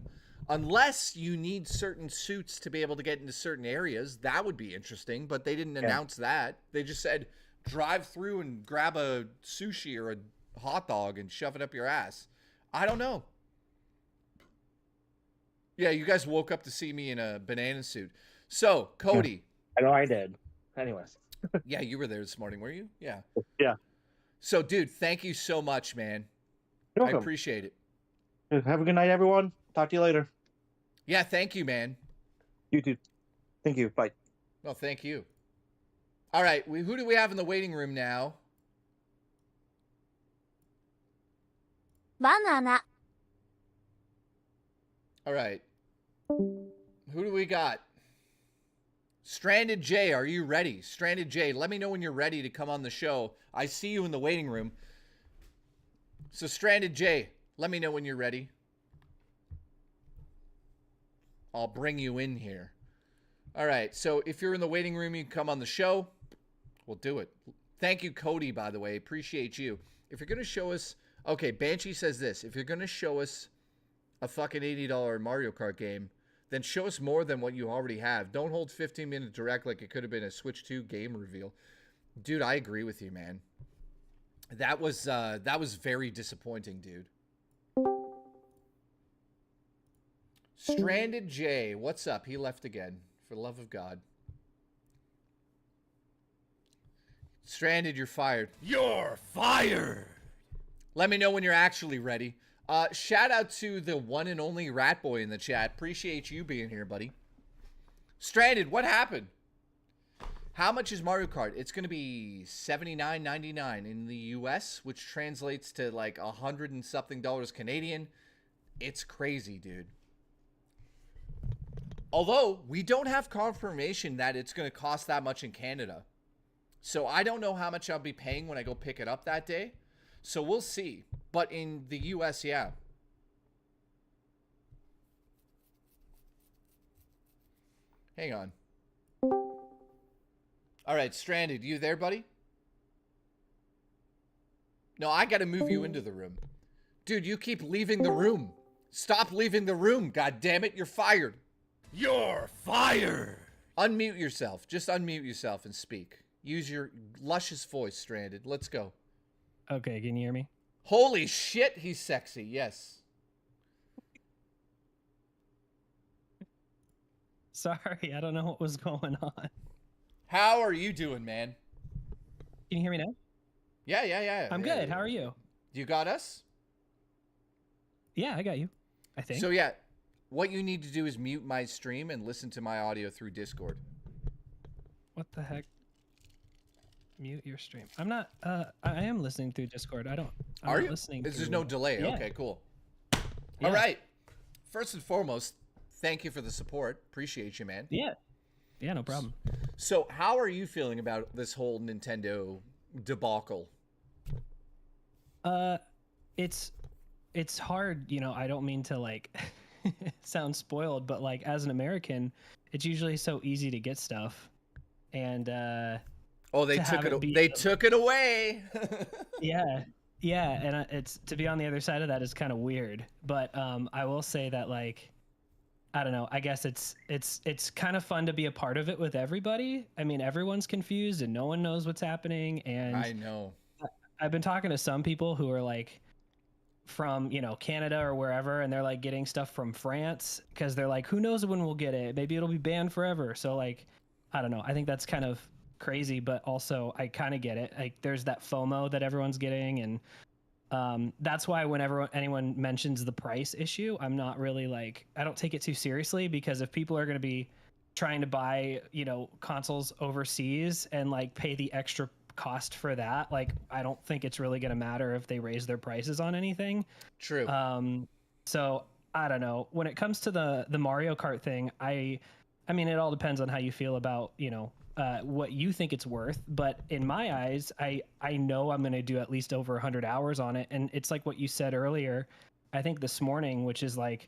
Unless you need certain suits to be able to get into certain areas, that would be interesting, but they didn't announce that. They just said, drive through and grab a sushi or a hot dog and shove it up your ass. I don't know. Yeah, you guys woke up to see me in a banana suit. So, Cody. I know I did. Anyways. Yeah, you were there this morning, were you? Yeah. Yeah. So, dude, thank you so much, man. You're I welcome. appreciate it. Have a good night, everyone. Talk to you later. Yeah, thank you, man. You too. Thank you. Bye. Well, thank you. All right, who do we have in the waiting room now? Banana. All right. Who do we got? Stranded J, are you ready? Stranded J, let me know when you're ready to come on the show. I see you in the waiting room. So, Stranded J, let me know when you're ready. I'll bring you in here. All right, so if you're in the waiting room, you can come on the show. We'll do it. Thank you, Cody, by the way. Appreciate you. If you're going to show us... Okay, Banshee says this. If you're going to show us a fucking $80 Mario Kart game, then show us more than what you already have. Don't hold 15-minute direct like it could have been a Switch 2 game reveal. Dude, I agree with you, man. That was very disappointing, dude. Stranded J, what's up? He left again. For the love of God. Stranded, you're fired. You're fired. Let me know when you're actually ready. Shout out to the one and only Rat Boy in the chat. Appreciate you being here, buddy. Stranded, what happened? How much is Mario Kart? It's going to be $79.99 in the US, which translates to like $100 and something Canadian. It's crazy, dude. Although, we don't have confirmation that it's going to cost that much in Canada. So I don't know how much I'll be paying when I go pick it up that day. So we'll see. But in the US, yeah. Hang on. All right, Stranded, you there, buddy? No, I got to move you into the room. Dude, you keep leaving the room. Stop leaving the room. God damn it, you're fired. You're fired. Unmute yourself. Just unmute yourself and speak. Use your luscious voice, Stranded. Let's go. Okay, can you hear me? Holy shit, he's sexy. Yes. Sorry, I don't know what was going on. How are you doing, man? Can you hear me now? Yeah. I'm good. How are you? You got us? Yeah, I got you. I think. So yeah, what you need to do is mute my stream and listen to my audio through Discord. What the heck? Mute your stream. I'm not. I am listening through Discord. I'm Are not you? listening. There's no delay. Yeah. Okay, cool. Yeah. All right. First and foremost, thank you for the support. Appreciate you, man. Yeah. Yeah, no problem. So, how are you feeling about this whole Nintendo debacle? It's hard, you know, I don't mean to like sound spoiled, but like as an American, it's usually so easy to get stuff. And oh, they took it. They took it away. Yeah, and it's to be on the other side of that is kind of weird. But I will say that like, I don't know. I guess it's kind of fun to be a part of it with everybody. I mean, everyone's confused and no one knows what's happening. And I know. I've been talking to some people who are like from, you know, Canada or wherever, and they're like getting stuff from France because they're like, who knows when we'll get it? Maybe it'll be banned forever. So like, I don't know. I think that's kind of crazy, but also I kind of get it. Like there's that FOMO that everyone's getting, and that's why whenever anyone mentions the price issue, I'm not really like, I don't take it too seriously, because if people are going to be trying to buy, you know, consoles overseas and like pay the extra cost for that, like I don't think it's really going to matter if they raise their prices on anything. True. So I don't know. When it comes to the Mario Kart thing, I mean, it all depends on how you feel about, you know, what you think it's worth. But in my eyes, I know I'm going to do at least over 100 hours on it. And it's like what you said earlier, I think this morning, which is like,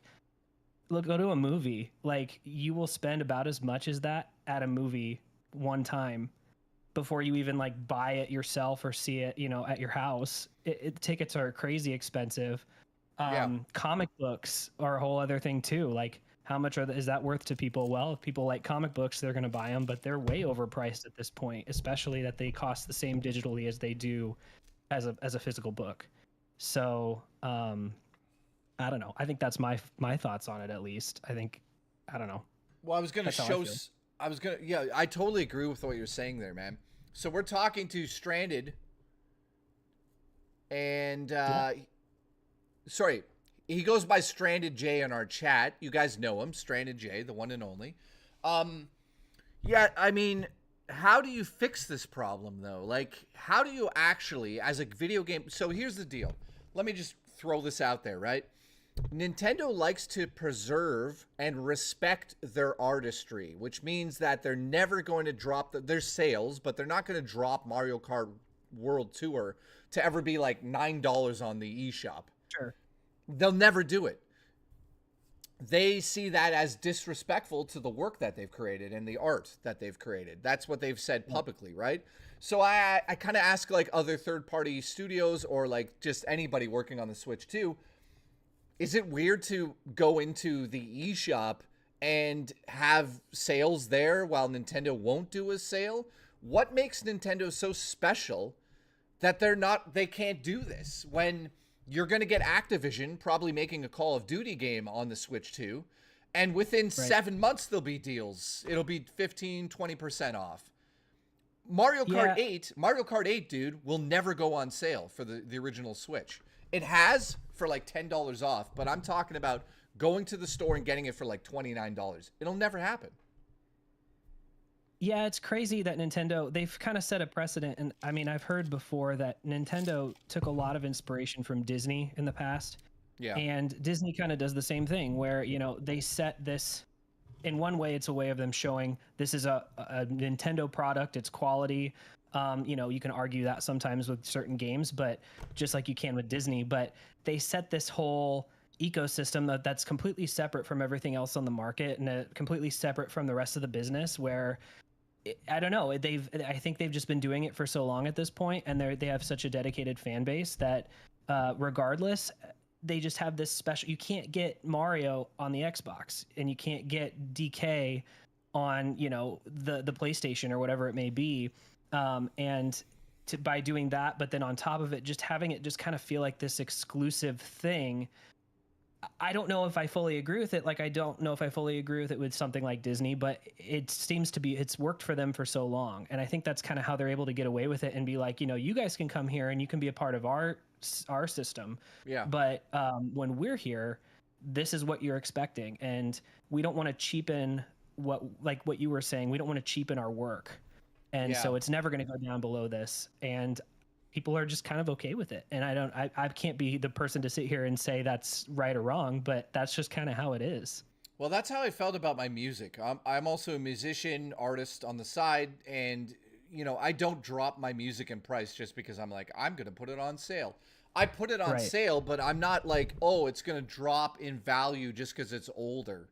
look, go to a movie. Like you will spend about as much as that at a movie one time before you even like buy it yourself or see it, you know, at your house. Tickets are crazy expensive. Comic books are a whole other thing too. Like, how much is that worth to people? Well, if people like comic books, they're going to buy them, but they're way overpriced at this point, especially that they cost the same digitally as they do as a physical book. So, I don't know. I think that's my thoughts on it, at least. I don't know. Well, I totally agree with what you're saying there, man. So we're talking to Stranded and, sorry, he goes by Stranded J in our chat. You guys know him, Stranded J, the one and only. Yeah, I mean, how do you fix this problem, though? Like, how do you actually, as a video game... So here's the deal. Let me just throw this out there, right? Nintendo likes to preserve and respect their artistry, which means that they're never going to drop their sales, but they're not going to drop Mario Kart World Tour to ever be like $9 on the eShop. Sure. They'll never do it. they see that as disrespectful to the work that they've created and the art that they've created. That's what they've said publicly, right? So I kind of ask like other third-party studios or like just anybody working on the Switch too, is it weird to go into the eShop and have sales there while Nintendo won't do a sale? What makes Nintendo so special that they can't do this when you're going to get Activision probably making a Call of Duty game on the Switch too, and within 7 months there'll be deals. It'll be 15-20% off. Mario Kart 8, dude, will never go on sale for the original Switch. It has for like $10 off, but I'm talking about going to the store and getting it for like $29. It'll never happen. Yeah, it's crazy that Nintendo, they've kind of set a precedent. And I mean, I've heard before that Nintendo took a lot of inspiration from Disney in the past. Yeah. And Disney kind of does the same thing where, you know, they set this, in one way, it's a way of them showing this is a Nintendo product, it's quality. You know, you can argue that sometimes with certain games, but just like you can with Disney, but they set this whole ecosystem that's completely separate from everything else on the market and completely separate from the rest of the business where I don't know, I think they've just been doing it for so long at this point, and they have such a dedicated fan base that regardless, they just have this special, you can't get Mario on the Xbox and you can't get DK on, you know, the PlayStation or whatever it may be. By doing that, but then on top of it, just having it just kind of feel like this exclusive thing. I don't know if I fully agree with it. Like, I don't know if I fully agree with it with something like Disney, but it seems to be, it's worked for them for so long. And I think that's kind of how they're able to get away with it and be like, you know, you guys can come here and you can be a part of our system. Yeah. But when we're here, this is what you're expecting. And we don't want to cheapen what you were saying. We don't want to cheapen our work. And so it's never going to go down below this. And people are just kind of okay with it. And I can't be the person to sit here and say that's right or wrong, but that's just kind of how it is. Well, that's how I felt about my music. I'm also a musician, artist on the side, and, you know, I don't drop my music in price just because I'm like, I'm going to put it on sale. I put it on sale, but I'm not like, oh, it's going to drop in value just because it's older.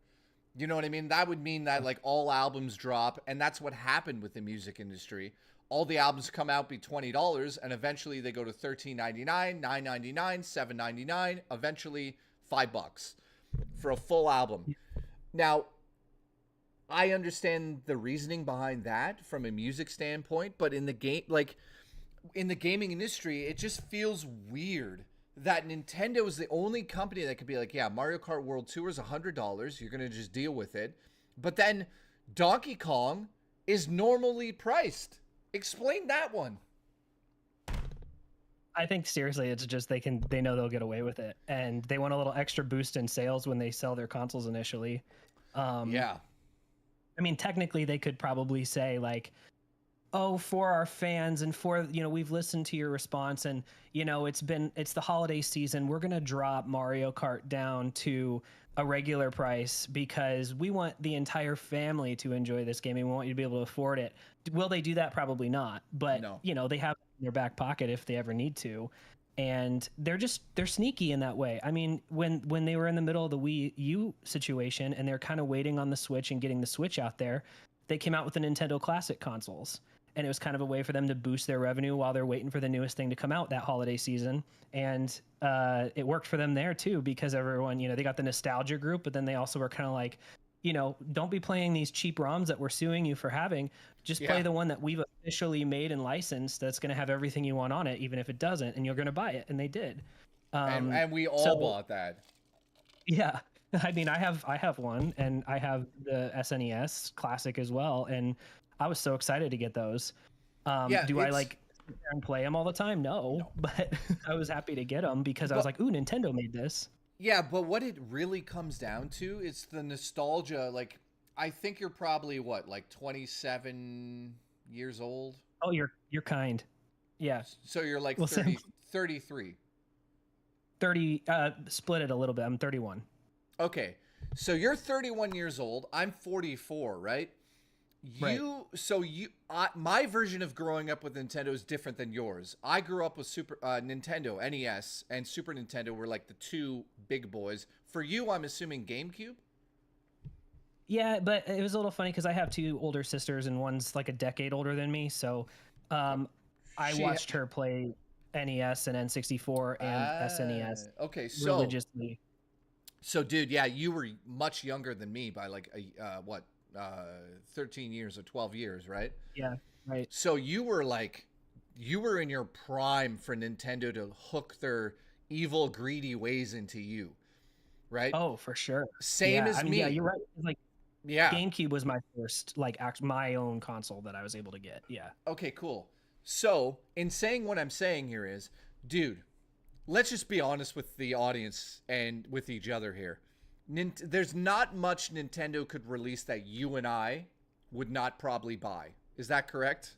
You know what I mean? That would mean that like all albums drop, and that's what happened with the music industry. All the albums come out be $20, and eventually they go to $13.99, $9.99, $7.99, eventually $5 for a full album. Now, I understand the reasoning behind that from a music standpoint, but in the game, like in the gaming industry, it just feels weird that Nintendo is the only company that could be like, yeah, Mario Kart World Tour is $100. You're going to just deal with it. But then Donkey Kong is normally priced. Explain that one. I think seriously, it's just they know they'll get away with it, and they want a little extra boost in sales when they sell their consoles initially. Yeah. I mean, technically, they could probably say like, "Oh, for our fans and for, you know, we've listened to your response, and you know, it's the holiday season. We're gonna drop Mario Kart down to a regular price because we want the entire family to enjoy this game and we want you to be able to afford it." Will they do that? Probably not. But No. you know, they have it in their back pocket if they ever need to. And they're sneaky in that way. I mean, when they were in the middle of the Wii U situation and they're kind of waiting on the Switch and getting the Switch out there, they came out with the Nintendo Classic consoles. And it was kind of a way for them to boost their revenue while they're waiting for the newest thing to come out that holiday season. And it worked for them there too, because everyone, you know, they got the nostalgia group, but then they also were kind of like, you know, don't be playing these cheap ROMs that we're suing you for having. Just play the one that we've officially made and licensed that's going to have everything you want on it, even if it doesn't, and you're going to buy it. And they did. And we all bought that. Yeah. I mean, I have one, and I have the SNES Classic as well, and I was so excited to get those. Do I like sit there and play them all the time? No. But I was happy to get them because I was like, ooh, Nintendo made this. Yeah, but what it really comes down to is the nostalgia. Like, I think you're probably what, like 27 years old? Oh, you're kind. Yeah. So you're like Well, 33. 30, split it a little bit. I'm 31. Okay. So you're 31 years old. I'm 44, right? My version of growing up with Nintendo is different than yours. I grew up with Nintendo NES and Super Nintendo were like the two big boys. For you, I'm assuming GameCube. Yeah, but it was a little funny because I have two older sisters and one's like a decade older than me. So I watched her play NES and N64 and SNES Okay, religiously. So, dude, yeah, you were much younger than me by like 13 years or 12 years, right? Yeah, right. So you were in your prime for Nintendo to hook their evil, greedy ways into you, right? Oh, for sure. Same as me. Yeah, you're right. Like, yeah, GameCube was my first, like, my own console that I was able to get. Yeah. Okay, cool. So, in saying what I'm saying here is, dude, let's just be honest with the audience and with each other here. There's not much Nintendo could release that you and I would not probably buy. Is that correct?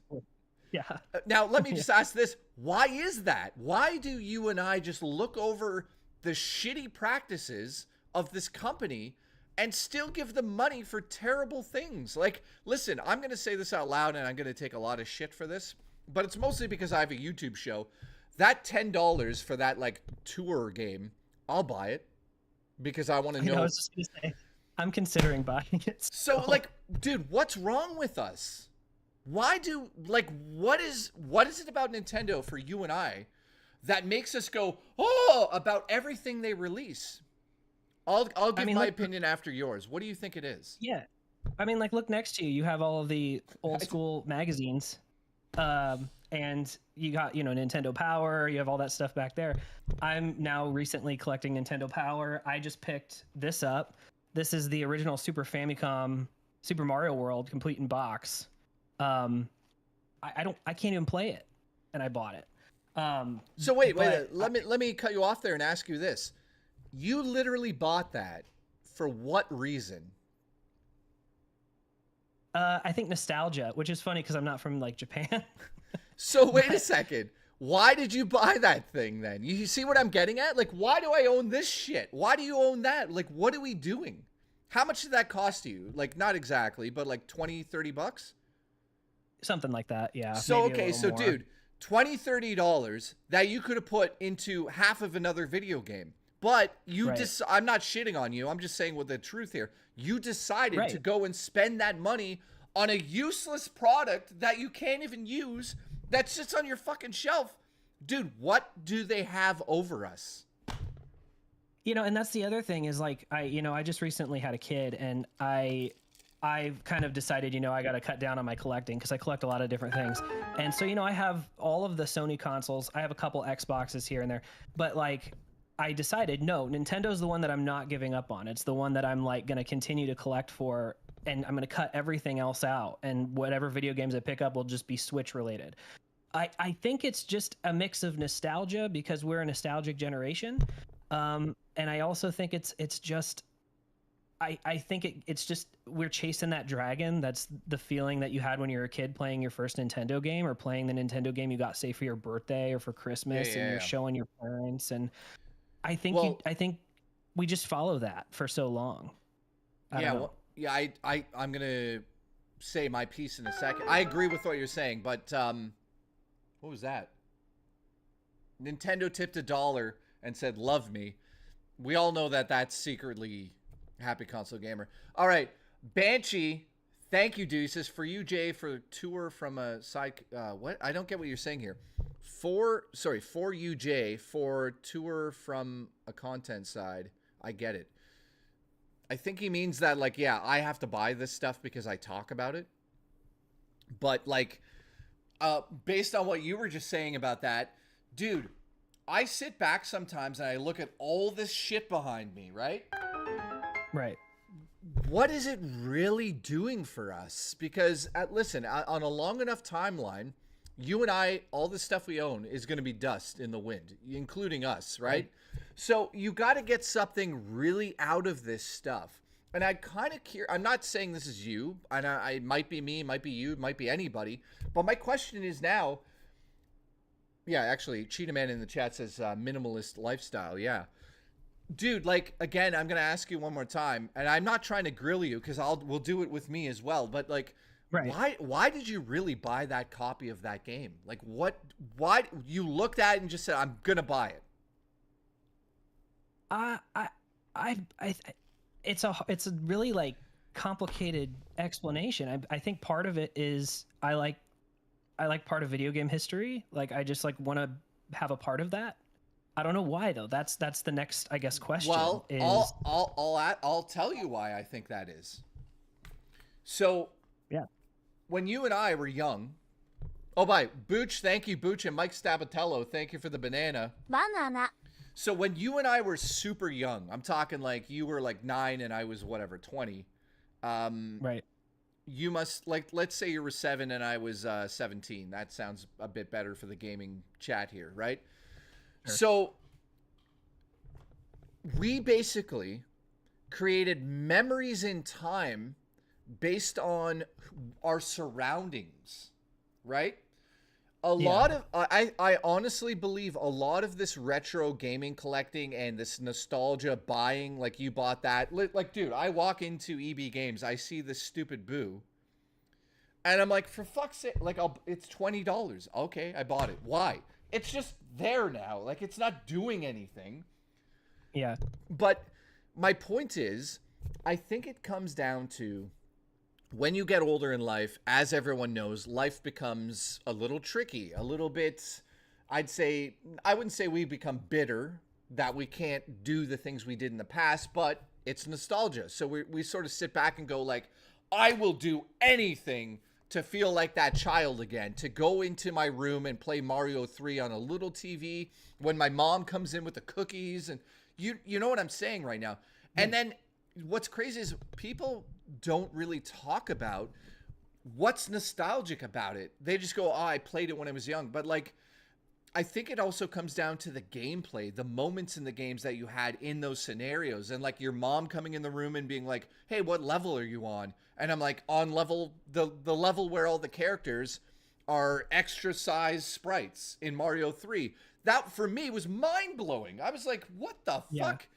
Yeah. Now, let me just ask this. Why is that? Why do you and I just look over the shitty practices of this company and still give them money for terrible things? Like, listen, I'm going to say this out loud and I'm going to take a lot of shit for this, but it's mostly because I have a YouTube show. That $10 for that, like, tour game, I'll buy it. Because I want to know. I was just gonna say, I'm considering buying it. So, like, dude, what's wrong with us? Why do, like, what is it about Nintendo for you and I that makes us go, oh, about everything they release? I'll give my opinion after yours. What do you think it is? Yeah, I mean, like, look next to you. You have all of the old school magazines, and you got, Nintendo Power. You have all that stuff back there. I'm now recently collecting Nintendo Power. I just picked this up. This is the original Super Famicom Super Mario World complete in box. I can't even play it, and I bought it. So wait, let me cut you off there and ask you this. You literally bought that for what reason? I think nostalgia, which is funny because I'm not from, like, Japan. So wait a second. Why did you buy that thing then? You see what I'm getting at? Like, why do I own this shit? Why do you own that? Like, what are we doing? How much did that cost you? Like, not exactly, but like 20, 30 bucks? Something like that, yeah. So, okay, so more. Dude, $20, $30 that you could have put into half of another video game. But you I'm not shitting on you. I'm just saying with the truth here. You decided to go and spend that money on a useless product that you can't even use that sits on your fucking shelf. Dude, what do they have over us? And that's the other thing is, like, I just recently had a kid, and I've kind of decided, I got to cut down on my collecting because I collect a lot of different things. And so, I have all of the Sony consoles. I have a couple Xboxes here and there, but, like, I decided, no, Nintendo's the one that I'm not giving up on. It's the one that I'm, like, going to continue to collect for, and I'm going to cut everything else out. And whatever video games I pick up will just be Switch related. I think it's just a mix of nostalgia because we're a nostalgic generation. And I also think it's just, I think it's just, we're chasing that dragon. That's the feeling that you had when you were a kid playing your first Nintendo game or playing the Nintendo game you got, say, for your birthday or for Christmas, and you're showing your parents. And I think I think we just follow that for so long. I'm gonna say my piece in a second. I agree with what you're saying, but what was that? Nintendo tipped $1 and said, "Love me." We all know that that's secretly Happy Console Gamer. All right, Banshee. Thank you, dude. He says, for you, Jay, for tour from a side. What? I don't get what you're saying here. For you, Jay, for tour from a content side. I get it. I think he means that, like, yeah, I have to buy this stuff because I talk about it. But, like, based on what you were just saying about that, dude, I sit back sometimes and I look at all this shit behind me, right? Right. What is it really doing for us? Because, listen, on a long enough timeline, you and I, all the stuff we own is going to be dust in the wind, including us, right? So you got to get something really out of this stuff. And I kind of I'm not saying this is you, and it might be me, it might be you, it might be anybody. But my question is now, yeah, actually, Cheetah Man in the chat says minimalist lifestyle, yeah. Dude, like, again, I'm going to ask you one more time, and I'm not trying to grill you because we'll do it with me as well. But, like, Right. why did you really buy that copy of that game? Like why you looked at it and just said, I'm gonna buy it? I it's a really like complicated explanation. I think part of it is I like part of video game history. Like I just like want to have a part of that. I don't know why though. That's the next, I guess, question. Well, is... I'll tell you why I think that is. So, yeah, when you and I were young, oh, by Booch, thank you, Booch, and Mike Stabatello, thank you for the banana. Banana. So when you and I were super young, I'm talking like you were like 9 and I was whatever 20. Right. You must like, let's say you were 7 and I was 17. That sounds a bit better for the gaming chat here, right? Sure. So we basically created memories in time based on our surroundings, right? A lot of I honestly believe a lot of this retro gaming collecting and this nostalgia buying, like you bought that, like dude, I walk into EB Games, I see this stupid Boo, and I'm like, for fuck's sake, like it's $20. Okay, I bought it. Why? It's just there now. Like it's not doing anything. Yeah. But my point is, I think it comes down to when you get older in life, as everyone knows, life becomes a little tricky, a little bit, I wouldn't say we become bitter that we can't do the things we did in the past, but it's nostalgia. So we sort of sit back and go like, I will do anything to feel like that child again, to go into my room and play Mario 3 on a little TV when my mom comes in with the cookies. And you know what I'm saying right now. And then what's crazy is people don't really talk about what's nostalgic about it. They just go, oh, I played it when I was young. But like, I think it also comes down to the gameplay, the moments in the games that you had in those scenarios. And like your mom coming in the room and being like, hey, what level are you on? And I'm like, on level, the level where all the characters are extra size sprites in Mario 3. That for me was mind blowing. I was like, what the fuck?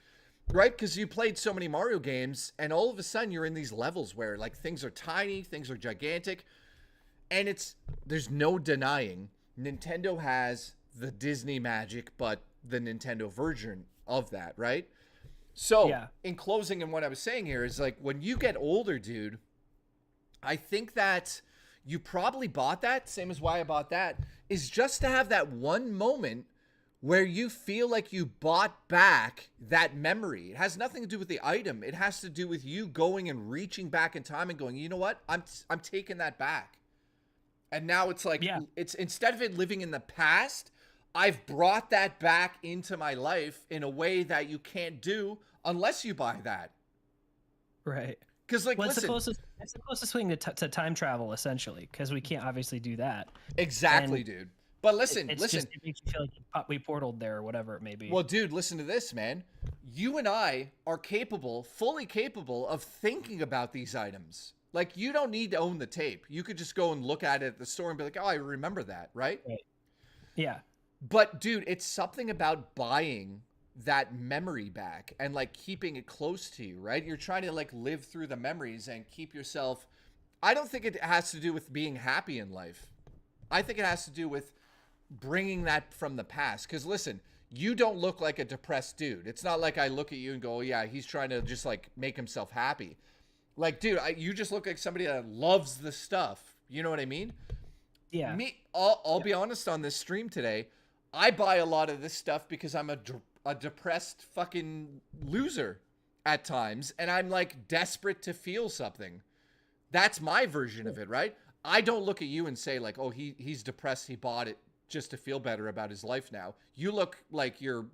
Right? Because you played so many Mario games and all of a sudden you're in these levels where like things are tiny, things are gigantic. And there's no denying Nintendo has the Disney magic, but the Nintendo version of that, right? So in closing, and what I was saying here is like, when you get older, dude, I think that you probably bought that, same as why I bought that, is just to have that one moment where you feel like you bought back that memory. It has nothing to do with the item. It has to do with you going and reaching back in time and going, you know what? I'm taking that back. And now it's like, it's instead of it living in the past, I've brought that back into my life in a way that you can't do unless you buy that. Right. Because like, well, listen, it's the closest thing to time travel, essentially, because we can't obviously do that. Exactly, dude. But listen, it makes you feel like we portaled there or whatever it may be. Well, dude, listen to this, man. You and I are fully capable of thinking about these items. Like, you don't need to own the tape. You could just go and look at it at the store and be like, oh, I remember that, right? Yeah. But, dude, it's something about buying that memory back and, like, keeping it close to you, right? You're trying to, like, live through the memories and keep yourself... I don't think it has to do with being happy in life. I think it has to do with bringing that from the past. Because listen, you don't look like a depressed dude. It's not like I look at you and go, oh, yeah, he's trying to just like make himself happy. Like, dude, you just look like somebody that loves the stuff. You know what I mean? Yeah. I'll be honest on this stream today. I buy a lot of this stuff because I'm a depressed fucking loser at times. And I'm like desperate to feel something. That's my version of it, right? I don't look at you and say like, oh, he's depressed. He bought it just to feel better about his life now. You look like you're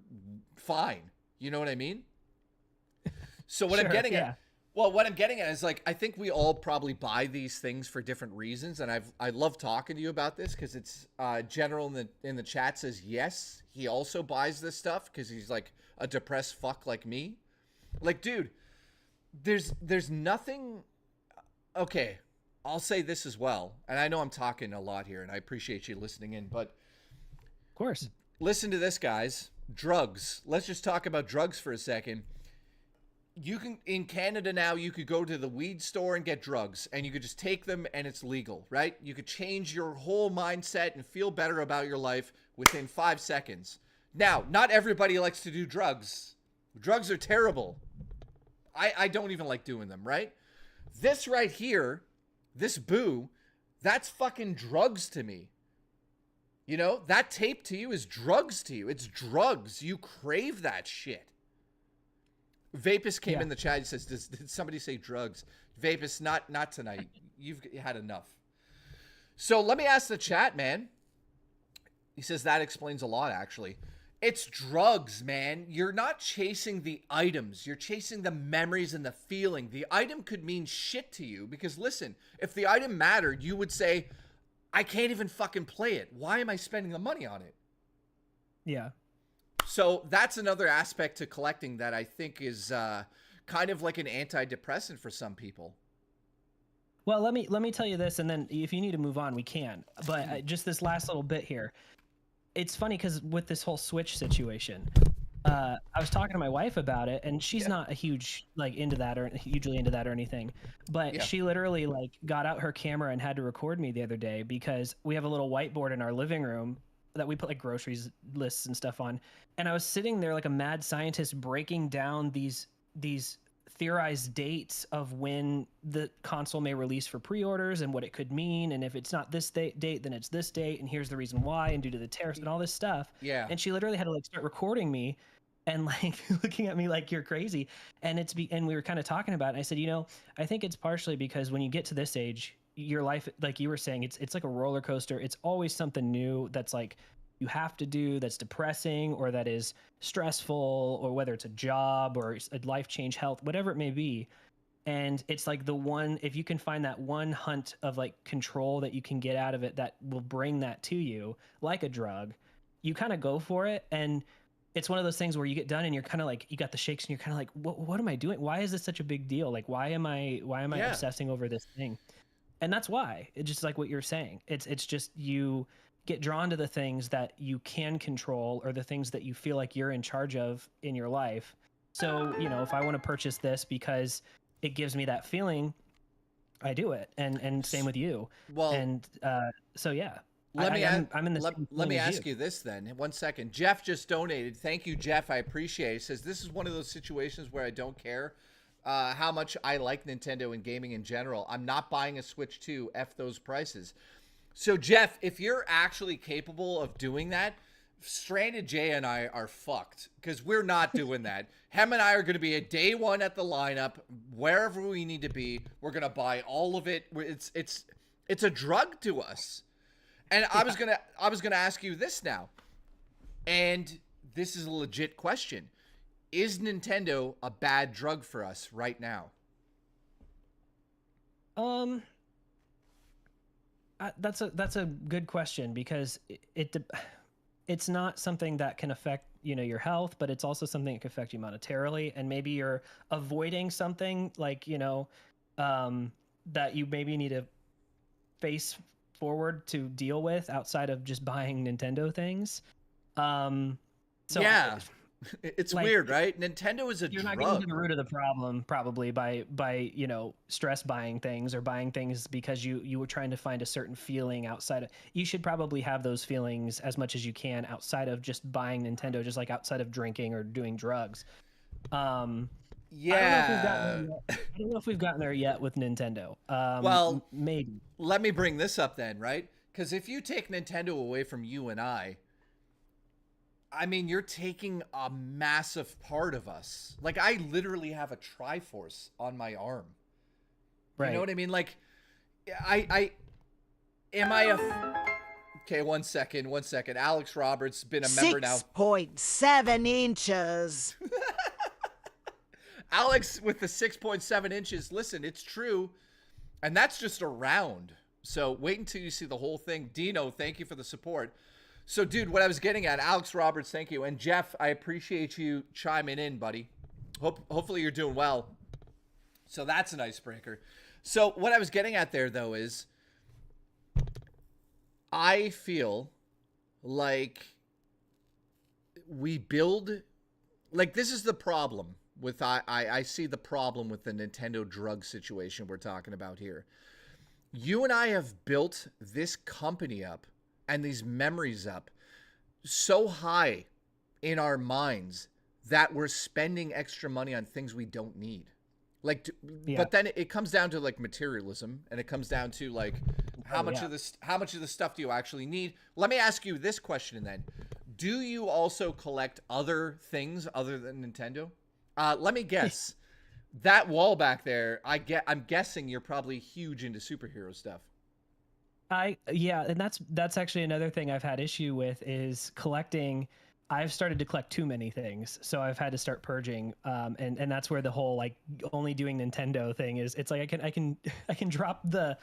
fine. You know what I mean? So what I'm getting at, what I'm getting at is like, I think we all probably buy these things for different reasons. And I love talking to you about this because it's General in the chat says, yes, he also buys this stuff because he's like a depressed fuck like me. Like, dude, there's nothing. Okay. I'll say this as well. And I know I'm talking a lot here and I appreciate you listening in, but of course, listen to this, guys. Drugs. Let's just talk about drugs for a second. you can, in Canada now, you could go to the weed store and get drugs, and you could just take them and it's legal, right? You could change your whole mindset and feel better about your life within 5 seconds. Now, not everybody likes to do drugs. Drugs are terrible. I don't even like doing them, right? This right here, this boo, that's fucking drugs to me. You know, that tape to you is drugs to you. It's drugs. You crave that shit. Vapus came in the chat. He says, did somebody say drugs? Vapus, not tonight. You've had enough. So let me ask the chat, man. He says that explains a lot, actually. It's drugs, man. You're not chasing the items. You're chasing the memories and the feeling. The item could mean shit to you because, listen, if the item mattered, you would say, I can't even fucking play it. Why am I spending the money on it? Yeah. So that's another aspect to collecting that I think is kind of like an antidepressant for some people. Well, let me tell you this, and then if you need to move on, we can. But just this last little bit here, it's funny because with this whole Switch situation, I was talking to my wife about it, and she's not a huge into that or hugely into that or anything, but she literally got out her camera and had to record me the other day because we have a little whiteboard in our living room that we put groceries lists and stuff on, and I was sitting there like a mad scientist breaking down these theorized dates of when the console may release for pre-orders and what it could mean, and if it's not this date then it's this date, and here's the reason why, and due to the tariffs and all this stuff. And she literally had to start recording me and looking at me like you're crazy, and and we were kind of talking about it, and I said, I think it's partially because when you get to this age, your life, like you were saying, it's like a roller coaster. It's always something new that's you have to do, that's depressing or that is stressful, or whether it's a job or a life change, health, whatever it may be. And it's the one, if you can find that one hunt of control that you can get out of it that will bring that to you like a drug, you kind of go for it. And it's one of those things where you get done and you're kind of you got the shakes and you're kind of what am I doing? Why is this such a big deal? Why am I obsessing over this thing? And that's why. It's just like what you're saying. It's just you get drawn to the things that you can control or the things that you feel like you're in charge of in your life. So, if I want to purchase this because it gives me that feeling, I do it. And same with you. Well, and so yeah. Let me ask you this then. 1 second. Jeff just donated. Thank you, Jeff. I appreciate it. He says, this is one of those situations where I don't care how much I like Nintendo and gaming in general. I'm not buying a Switch 2. F those prices. So, Jeff, if you're actually capable of doing that, Stranded Jay and I are fucked because we're not doing that. Hem and I are going to be at day one at the lineup, wherever we need to be. We're going to buy all of it. It's a drug to us. And I was gonna ask you this now, and this is a legit question: is Nintendo a bad drug for us right now? That's a good question because it's not something that can affect your health, but it's also something that can affect you monetarily, and maybe you're avoiding something that you maybe need to face forward to deal with outside of just buying Nintendo things. So yeah, it's weird, right? Nintendo is a you're drug. Not getting to the root of the problem probably by stress buying things or buying things because you were trying to find a certain feeling outside of. You should probably have those feelings as much as you can outside of just buying Nintendo, just like outside of drinking or doing drugs. Yeah, I don't know if we've gotten there yet with Nintendo. Well, maybe. Let me bring this up then, right? Because if you take Nintendo away from you and I mean, you're taking a massive part of us. I literally have a Triforce on my arm. Right. You know what I mean? Okay, 1 second. Alex Roberts been a member now. 6.7 inches. Alex with the 6.7 inches. Listen, it's true. And that's just a round. So wait until you see the whole thing. Dino, thank you for the support. So, dude, what I was getting at, Alex Roberts, thank you. And Jeff, I appreciate you chiming in, buddy. Hopefully you're doing well. So that's an icebreaker. So what I was getting at there, though, is I feel like we build... this is the problem. with I see the problem with the Nintendo drug situation we're talking about here. You and I have built this company up and these memories up so high in our minds that we're spending extra money on things we don't need. Like, but then it comes down to like materialism, and it comes down to like how much of this stuff do you actually need? Let me ask you this question then: do you also collect other things other than Nintendo? Let me guess. That wall back there, I'm guessing you're probably huge into superhero stuff. And that's actually another thing I've had issue with is collecting. I've started to collect too many things, so I've had to start purging. And that's where the whole like only doing Nintendo thing is. It's like I can drop the,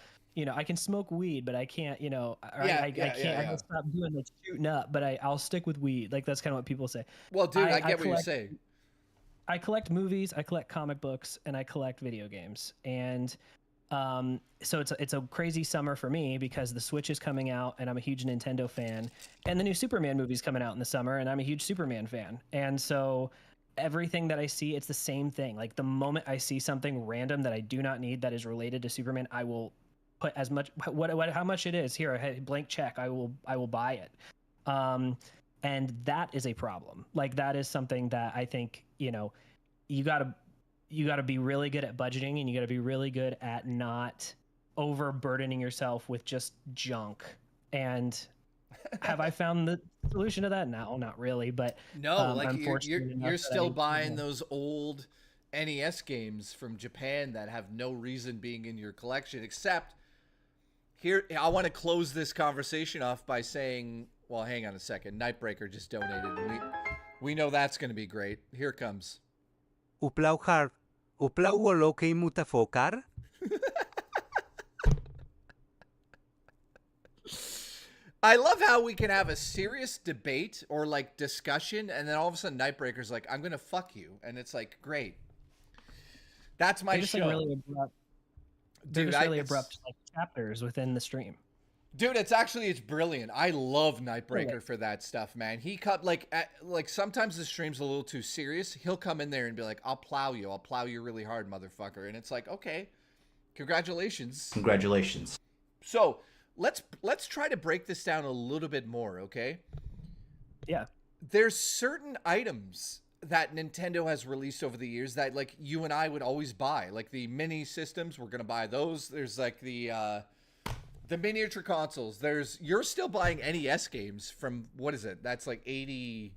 I can smoke weed, but I can't, I can't. I stop doing the shooting up, but I'll stick with weed. Like that's kind of what people say. Well, dude, I get what you're saying. I collect movies, I collect comic books, and I collect video games. And so it's a crazy summer for me because the Switch is coming out and I'm a huge Nintendo fan, and the new Superman movie's coming out in the summer and I'm a huge Superman fan. And so everything that I see, it's the same thing. Like the moment I see something random that I do not need that is related to Superman, I will put as much how much it is here, a blank check, I will buy it. And that is a problem. Like that is something that I think, you got to be really good at budgeting, and you got to be really good at not overburdening yourself with just junk. And have I found the solution to that? No, not really. But no, like you're still buying those old NES games from Japan that have no reason being in your collection, except here. I want to close this conversation off by saying, well, hang on a second. Nightbreaker just donated. We know that's going to be great. Here it comes. Uplau har. Uplau woloke mutafokar. I love how we can have a serious debate or like discussion, and then all of a sudden Nightbreaker's like, I'm going to fuck you. And it's like, great. That's my show. Like really abrupt, dude, really abrupt like, chapters within the stream. Dude, it's brilliant. I love Nightbreaker for that stuff, man. He cut like sometimes the stream's a little too serious. He'll come in there and be like, I'll plow you really hard, motherfucker. And it's like, okay, congratulations. So let's try to break this down a little bit more, okay? Yeah. There's certain items that Nintendo has released over the years that like you and I would always buy. Like the mini systems, we're gonna buy those. There's like the miniature consoles. You're still buying NES games from, what is it? That's like 80.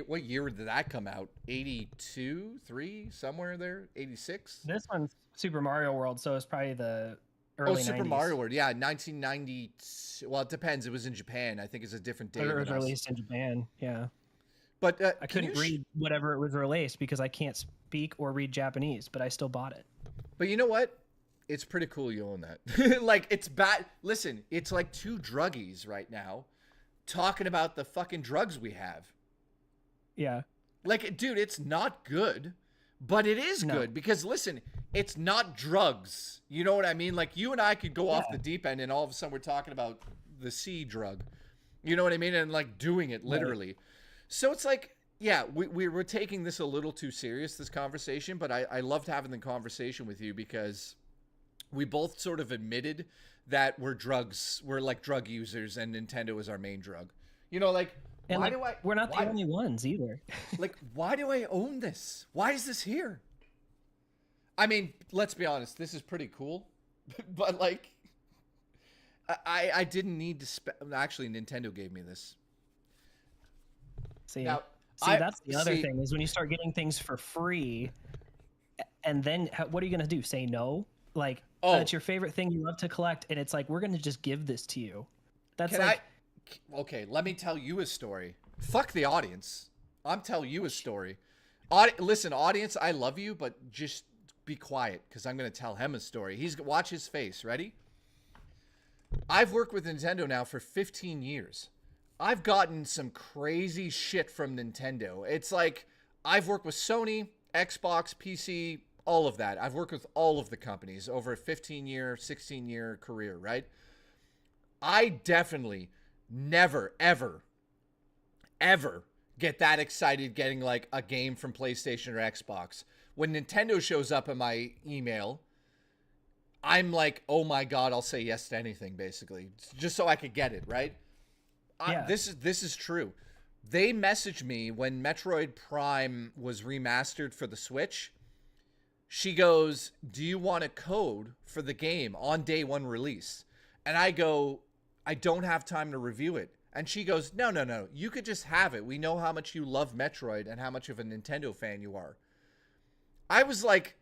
What year did that come out? 82, 3, somewhere there. 86. This one's Super Mario World, so it's probably the early 90s. Super Mario World, yeah, 1990. Well, it depends. It was in Japan. I think it's a different date. It was released in Japan, yeah. But I couldn't read whatever it was released because I can't speak or read Japanese, but I still bought it. But you know what? It's pretty cool you own that. Like, it's bad. Listen, it's like two druggies right now talking about the fucking drugs we have. Yeah. Like, dude, it's not good, but it is good because, listen, it's not drugs. You know what I mean? Like, you and I could go off the deep end and all of a sudden we're talking about the C drug. You know what I mean? And, like, doing it literally. Right. So it's like, yeah, we're taking this a little too serious, this conversation, but I loved having the conversation with you because we both sort of admitted that we're like drug users and Nintendo is our main drug. You know, like, and we're not the only ones either. Like, why do I own this? Why is this here? I mean, let's be honest, this is pretty cool, but like, I didn't need to actually, Nintendo gave me this. See, that's the other thing is when you start getting things for free, and then what are you going to do? Say no? Like, it's your favorite thing you love to collect, and it's like, we're going to just give this to you. That's okay, let me tell you a story. Fuck the audience. I'm telling you a story. Listen, audience, I love you, but just be quiet because I'm going to tell him a story. Watch his face. Ready? I've worked with Nintendo now for 15 years. I've gotten some crazy shit from Nintendo. It's like I've worked with Sony, Xbox, PC, all of that. I've worked with all of the companies over a 15-year, 16-year career, right? I definitely never, ever get that excited getting like a game from PlayStation or Xbox. When Nintendo shows up in my email, I'm like, oh my God, I'll say yes to anything, basically, just so I could get it, right? Yeah. This is true. They messaged me when Metroid Prime was remastered for the Switch. She goes, do you want a code for the game on day one release? And I go, I don't have time to review it. And she goes, no. You could just have it. We know how much you love Metroid and how much of a Nintendo fan you are. I was like,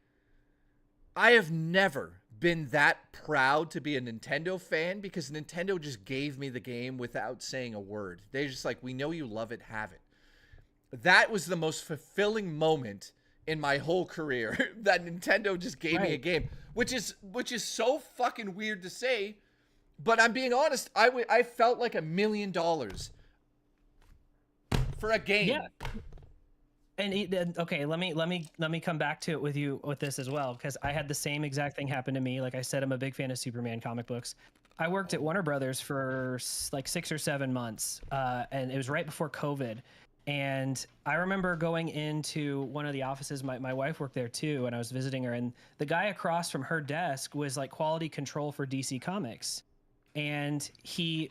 I have never been that proud to be a Nintendo fan because Nintendo just gave me the game without saying a word. They're just like, we know you love it, have it. That was the most fulfilling moment in my whole career that Nintendo just gave me a game, which is so fucking weird to say, but I'm being honest. I felt like $1 million for a game. Yeah. And okay, let me come back to it with you with this as well, because I had the same exact thing happen to me. Like I said, I'm a big fan of Superman comic books. I worked at Warner Brothers for like 6 or 7 months, and it was right before COVID. And I remember going into one of the offices. My wife worked there too, and I was visiting her. And the guy across from her desk was like quality control for DC Comics, and she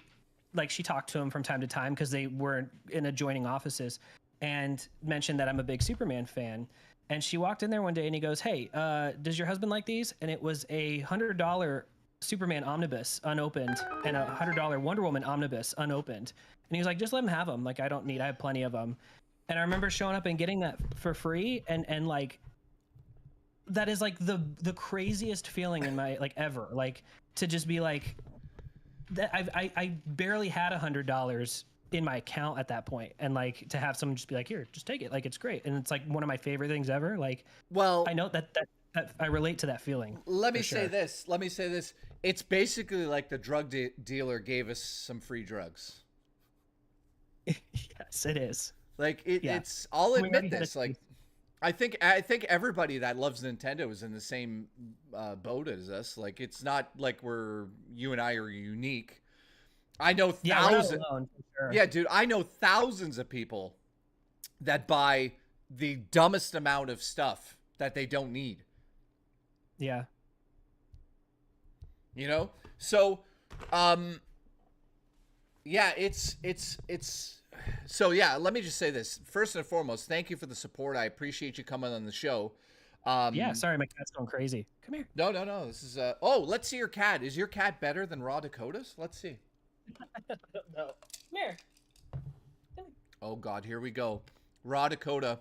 talked to him from time to time because they were in adjoining offices, and mentioned that I'm a big Superman fan. And she walked in there one day and he goes, hey, does your husband like these? And it was a $100 Superman omnibus unopened and a $100 Wonder Woman omnibus unopened. And he was like, just let him have them. Like, I have plenty of them. And I remember showing up and getting that for free. And like, that is like the craziest feeling in my, like, ever. Like, to just be like, that I barely had $100 in my account at that point, and like to have someone just be like, here, just take it, like it's great. And it's like one of my favorite things ever. Like, well, I know that I relate to that feeling. Let me say this it's basically like the drug dealer gave us some free drugs. Yes, it is. Like it's, I'll admit this, like I think everybody that loves Nintendo is in the same boat as us. Like, it's not like you and I are unique. I know thousands. Sure. Yeah, dude, I know thousands of people that buy the dumbest amount of stuff that they don't need. Yeah. You know? So, yeah, it's so yeah, let me just say this. First and foremost, thank you for the support. I appreciate you coming on the show. Yeah, sorry, my cat's going crazy. Come here. No. This is oh, let's see your cat. Is your cat better than Raw Dakota's? Let's see. No. Come here. Oh God, here we go. Raw Dakota.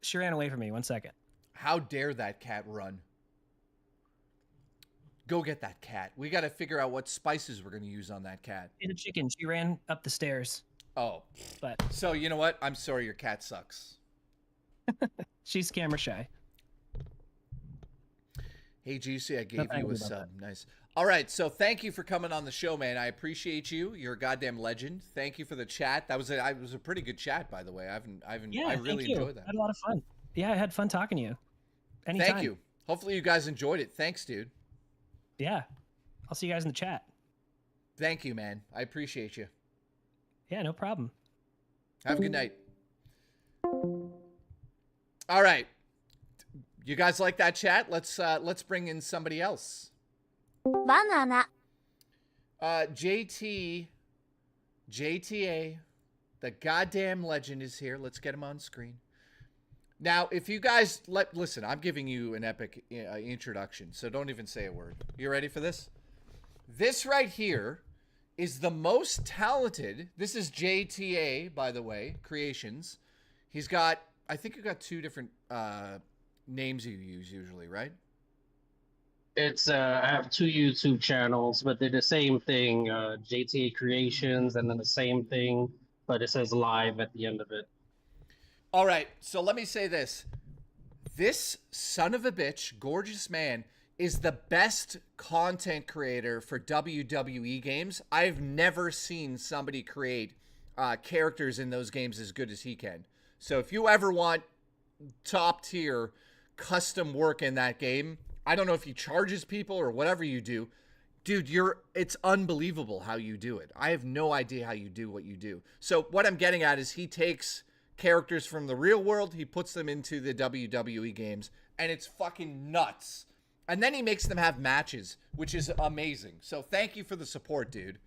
She ran away from me. 1 second. How dare that cat run? Go get that cat. We got to figure out what spices we're going to use on that cat. And a chicken. She ran up the stairs. Oh. But so you know what? I'm sorry, your cat sucks. She's camera shy. Hey, Juicy, I gave you a sub. Nice. All right, so thank you for coming on the show, man. I appreciate you. You're a goddamn legend. Thank you for the chat. That was a pretty good chat, by the way. I really enjoyed that. I had a lot of fun. Yeah, I had fun talking to you. Anytime. Thank you. Hopefully you guys enjoyed it. Thanks, dude. Yeah. I'll see you guys in the chat. Thank you, man. I appreciate you. Yeah, no problem. Have a good night. All right. You guys like that chat? Let's bring in somebody else. Banana. JTA, the goddamn legend is here. Let's get him on screen. Now, if you guys listen, I'm giving you an epic introduction, so don't even say a word. You ready for this? This right here is the most talented. This is JTA, by the way, Creations. He's got, I think you've got 2 different names you use usually, right? It's I have 2 YouTube channels, but they're the same thing. JTA Creations, and then the same thing, but it says live at the end of it. All right, so let me say this. This son of a bitch, gorgeous man, is the best content creator for WWE games. I've never seen somebody create characters in those games as good as he can. So if you ever want top tier custom work in that game, I don't know if he charges people or whatever you do, Dude, it's unbelievable how you do it. I have no idea how you do what you do. So what I'm getting at is he takes characters from the real world, he puts them into the WWE games, and it's fucking nuts. And then he makes them have matches, which is amazing. So thank you for the support, dude.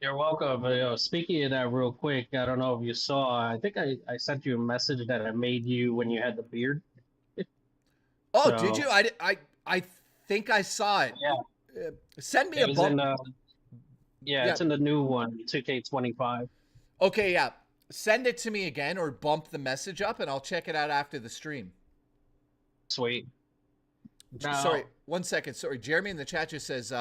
You're welcome. Speaking of that real quick, I don't know if you saw, I think I sent you a message that I made you when you had the beard. Oh, So, did you? I think I saw it. Yeah. Send me It a was bump. yeah, it's in the new one, 2K25. Okay, yeah. Send it to me again or bump the message up and I'll check it out after the stream. Sweet. Now, Sorry, 1 second. Sorry, Jeremy in the chat just says,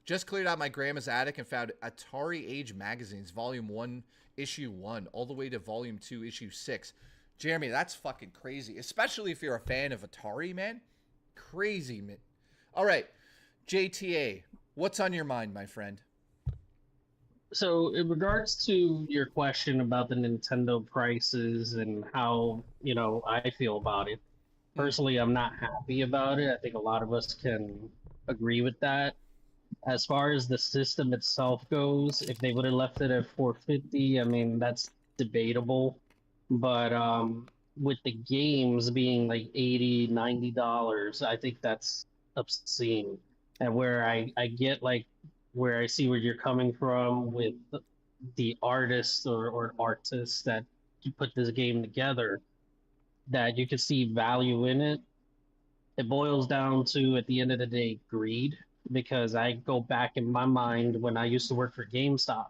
just cleared out my grandma's attic and found Atari Age magazines, Volume 1, Issue 1, all the way to Volume 2, Issue 6. Jeremy, that's fucking crazy, especially if you're a fan of Atari, man. Crazy, man. All right, JTA, what's on your mind, my friend? So, in regards to your question about the Nintendo prices and how, I feel about it, personally, I'm not happy about it. I think a lot of us can agree with that. As far as the system itself goes, if they would have left it at 450, I mean, that's debatable. But with the games being like $80, $90, I think that's obscene. And where I get like where I see where you're coming from with the artist or artists that you put this game together, that you can see value in it. It boils down to, at the end of the day, greed. Because I go back in my mind when I used to work for GameStop,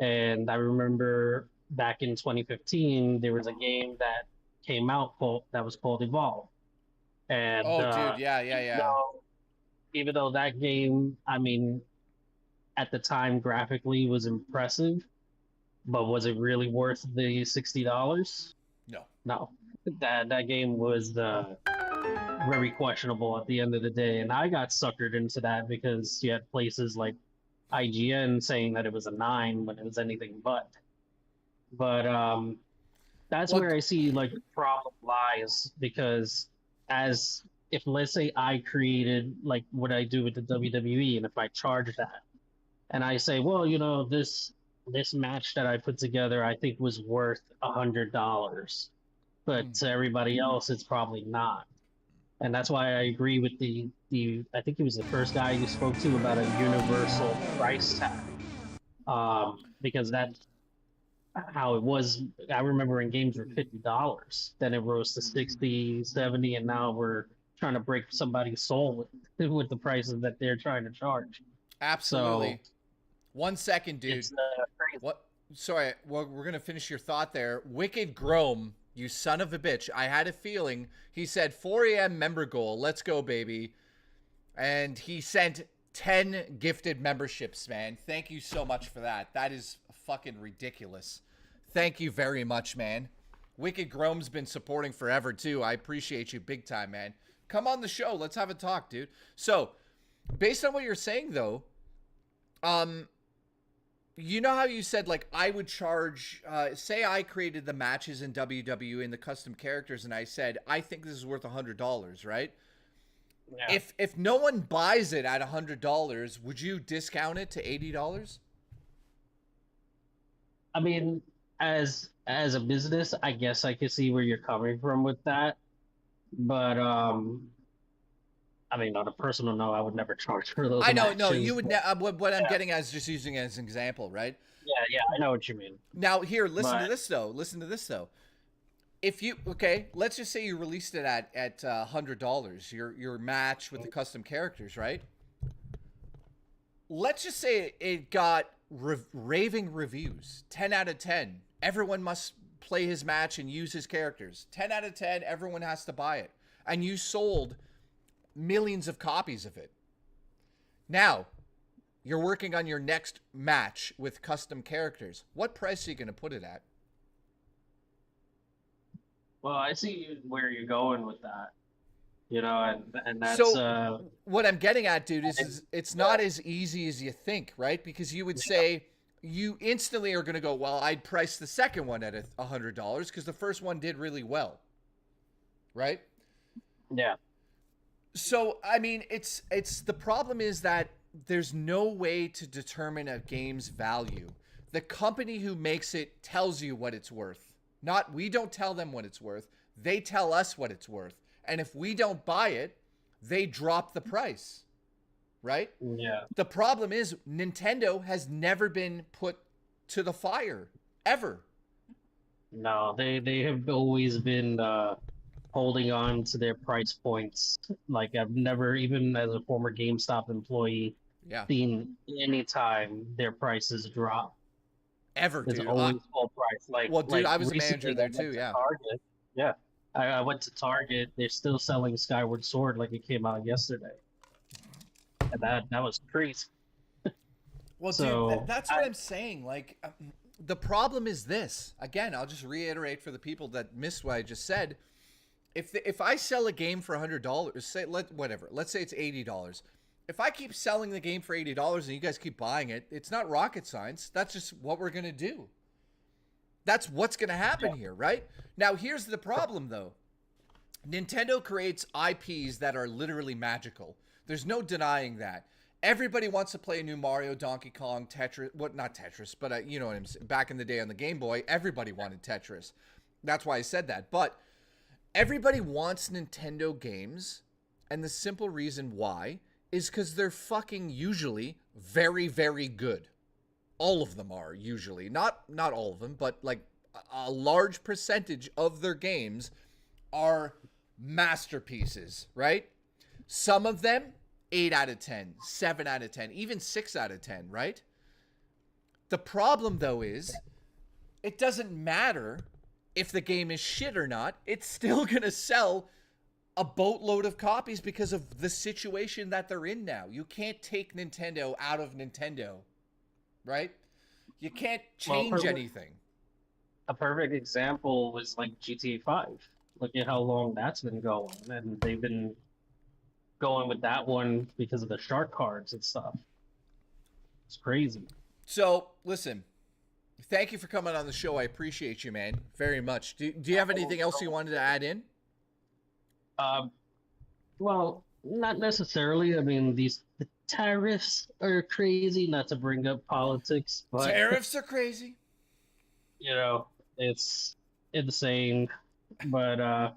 and I remember back in 2015 there was a game that came out that was called Evolve. And dude, yeah. Even though that game, I mean, at the time graphically was impressive, but was it really worth the $60? No. That game was very questionable at the end of the day, and I got suckered into that because you had places like IGN saying that it was a 9 when it was anything but. But that's where I see like the problem lies, because if let's say I created like what I do with the WWE, and if I charge that, and I say, well, this match that I put together I think was worth $100, but to everybody else it's probably not. And that's why I agree with the I think he was the first guy you spoke to about a universal price tag. Because that's how it was. I remember when games were $50, then it rose to 60, 70, and now we're trying to break somebody's soul with the prices that they're trying to charge. Absolutely. So, 1 second, dude. Crazy. What? Sorry, well, we're going to finish your thought there. Wicked Grome, you son of a bitch. I had a feeling. He said 4 a.m. member goal. Let's go, baby. And he sent 10 gifted memberships, man. Thank you so much for that. That is fucking ridiculous. Thank you very much, man. Wicked Grome's been supporting forever, too. I appreciate you big time, man. Come on the show. Let's have a talk, dude. So, based on what you're saying, though, you know how you said, like, I would charge, say I created the matches in WWE and the custom characters, and I said, I think this is worth $100, right? Yeah. If no one buys it at $100, would you discount it to $80? I mean, as a business, I guess I could see where you're coming from with that. But, I mean, on a personal note, I would never charge for those. I know, no, you would. What I'm getting at is just using it as an example, right? Yeah, I know what you mean. Now, here, listen to this though. If you let's just say you released it at $100, your match with the custom characters, right? Let's just say it got raving reviews, 10 out of 10. Everyone must play his match and use his characters. 10 out of 10. Everyone has to buy it, and you sold millions of copies of it. Now, you're working on your next match with custom characters. What price are you going to put it at? Well, I see where you're going with that. And that's... So, what I'm getting at, dude, is it's not as easy as you think, right? Because you would say, you instantly are going to go, well, I'd price the second one at $100 because the first one did really well, right? Yeah. So, I mean, it's the problem is that there's no way to determine a game's value. The company who makes it tells you what it's worth. Not, we don't tell them what it's worth. They tell us what it's worth. And if we don't buy it, they drop the price. Right? Yeah. The problem is Nintendo has never been put to the fire. Ever. No, they have always been holding on to their price points. Like, I've never, even as a former GameStop employee, seen any time their prices drop. Ever, it's dude. always full price. Well, dude, I was a manager there too. Yeah. Target. Yeah. I went to Target. They're still selling Skyward Sword like it came out yesterday. And that was crazy. Well, so, dude, that's what I'm saying. Like, the problem is this. Again, I'll just reiterate for the people that missed what I just said. If I sell a game for $100, say let's say it's $80. If I keep selling the game for $80 and you guys keep buying it, it's not rocket science. That's just what we're gonna do. That's what's gonna happen here, right? Now, here's the problem, though. Nintendo creates IPs that are literally magical. There's no denying that. Everybody wants to play a new Mario, Donkey Kong, Tetris. What, not Tetris, but you know what I'm saying. Back in the day on the Game Boy, everybody wanted Tetris. That's why I said that. But everybody wants Nintendo games, and the simple reason why is because they're fucking usually very, very good. All of them are usually. Not all of them, but like a large percentage of their games are masterpieces, right? Some of them 8 out of 10, 7 out of 10, even 6 out of 10, right? The problem, though, is it doesn't matter if the game is shit or not. It's still going to sell a boatload of copies because of the situation that they're in now. You can't take Nintendo out of Nintendo, right? You can't change anything. A perfect example was like GTA 5. Look at how long that's been going, and they've been going with that one because of the shark cards and stuff. It's crazy. So, listen, thank you for coming on the show. I appreciate you, man, very much. Do you have anything else you wanted to add in? Well, not necessarily. I mean, the tariffs are crazy, not to bring up politics, but tariffs are crazy. You know, it's insane. But